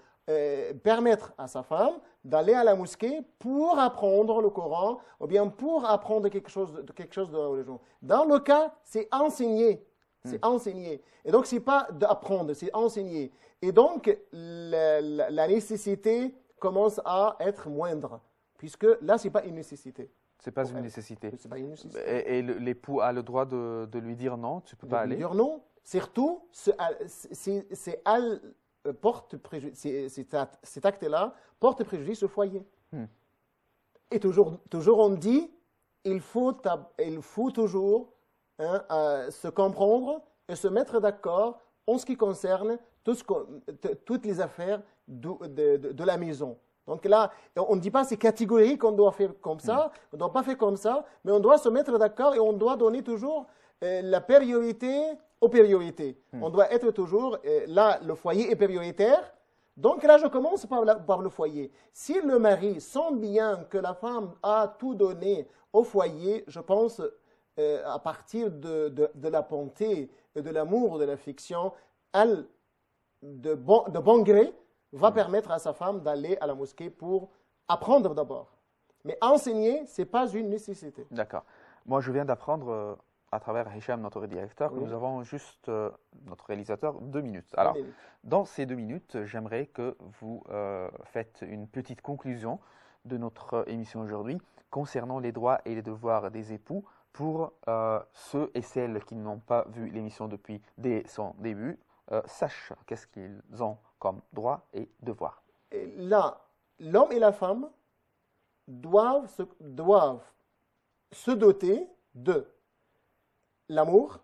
permettre à sa femme d'aller à la mosquée pour apprendre le Coran, ou bien pour apprendre quelque chose de la religion. Dans le cas, c'est enseigner. C'est enseigner. Et donc, ce n'est pas d'apprendre, c'est enseigner. Et donc, la nécessité commence à être moindre, puisque là, ce n'est pas une nécicité. Ce n'est pas une nécessité. C'est pas une nécessité. Et l'époux a le droit de lui dire non, tu ne peux pas aller? De lui dire non. Surtout, cet acte-là porte préjudice au foyer. Et toujours on dit, il faut toujours se comprendre et se mettre d'accord en ce qui concerne toutes les affaires de la maison. Donc là, on ne dit pas c'est catégorique qu'on doit faire comme ça, on ne doit pas faire comme ça, mais on doit se mettre d'accord et on doit donner toujours la priorité aux priorités. On doit être toujours, là, le foyer est prioritaire. Donc là, je commence par le foyer. Si le mari sent bien que la femme a tout donné au foyer, je pense, à partir de la bonté et de l'amour, de l'affection, elle, de bon gré, va permettre à sa femme d'aller à la mosquée pour apprendre d'abord. Mais enseigner, ce n'est pas une nécessité. D'accord. Moi, je viens d'apprendre à travers Hicham, notre directeur, que Oui. nous avons juste, notre réalisateur, 2 minutes. Alors, dans ces 2 minutes, j'aimerais que vous faites une petite conclusion de notre émission aujourd'hui concernant les droits et les devoirs des époux pour ceux et celles qui n'ont pas vu l'émission depuis dès son début, sachent qu'est-ce qu'ils ont comme droits et devoirs. Et là, l'homme et la femme doivent se doter de l'amour,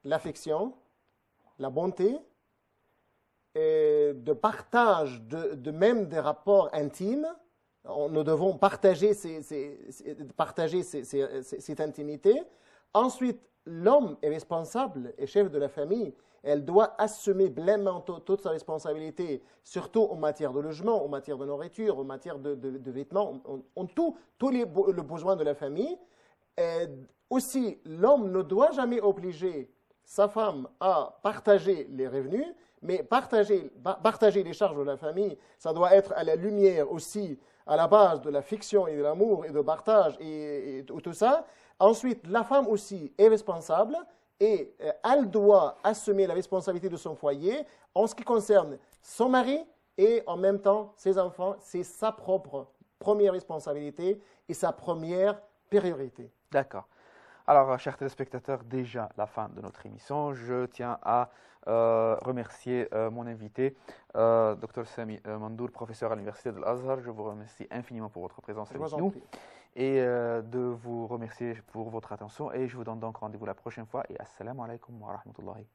l'affection, la bonté, et de partage de même des rapports intimes. Nous devons partager cette intimité. Ensuite, l'homme est responsable et chef de la famille. Elle doit assumer pleinement toute sa responsabilité, surtout en matière de logement, en matière de nourriture, en matière de vêtements, en tous les besoins de la famille. Et aussi, l'homme ne doit jamais obliger sa femme à partager les revenus, mais partager les charges de la famille, ça doit être à la lumière aussi, à la base de la fiction et de l'amour et de partage et tout ça. Ensuite, la femme aussi est responsable et elle doit assumer la responsabilité de son foyer en ce qui concerne son mari et en même temps ses enfants. C'est sa propre première responsabilité et sa première priorité. D'accord. Alors, chers téléspectateurs, déjà la fin de notre émission. Je tiens à remercier mon invité, Dr Sami Mandour, professeur à l'Université de l'Azhar. Je vous remercie infiniment pour votre présence avec nous et de vous remercier pour votre attention. Et je vous donne donc rendez-vous la prochaine fois. Et assalamu alaikum wa rahmatullahi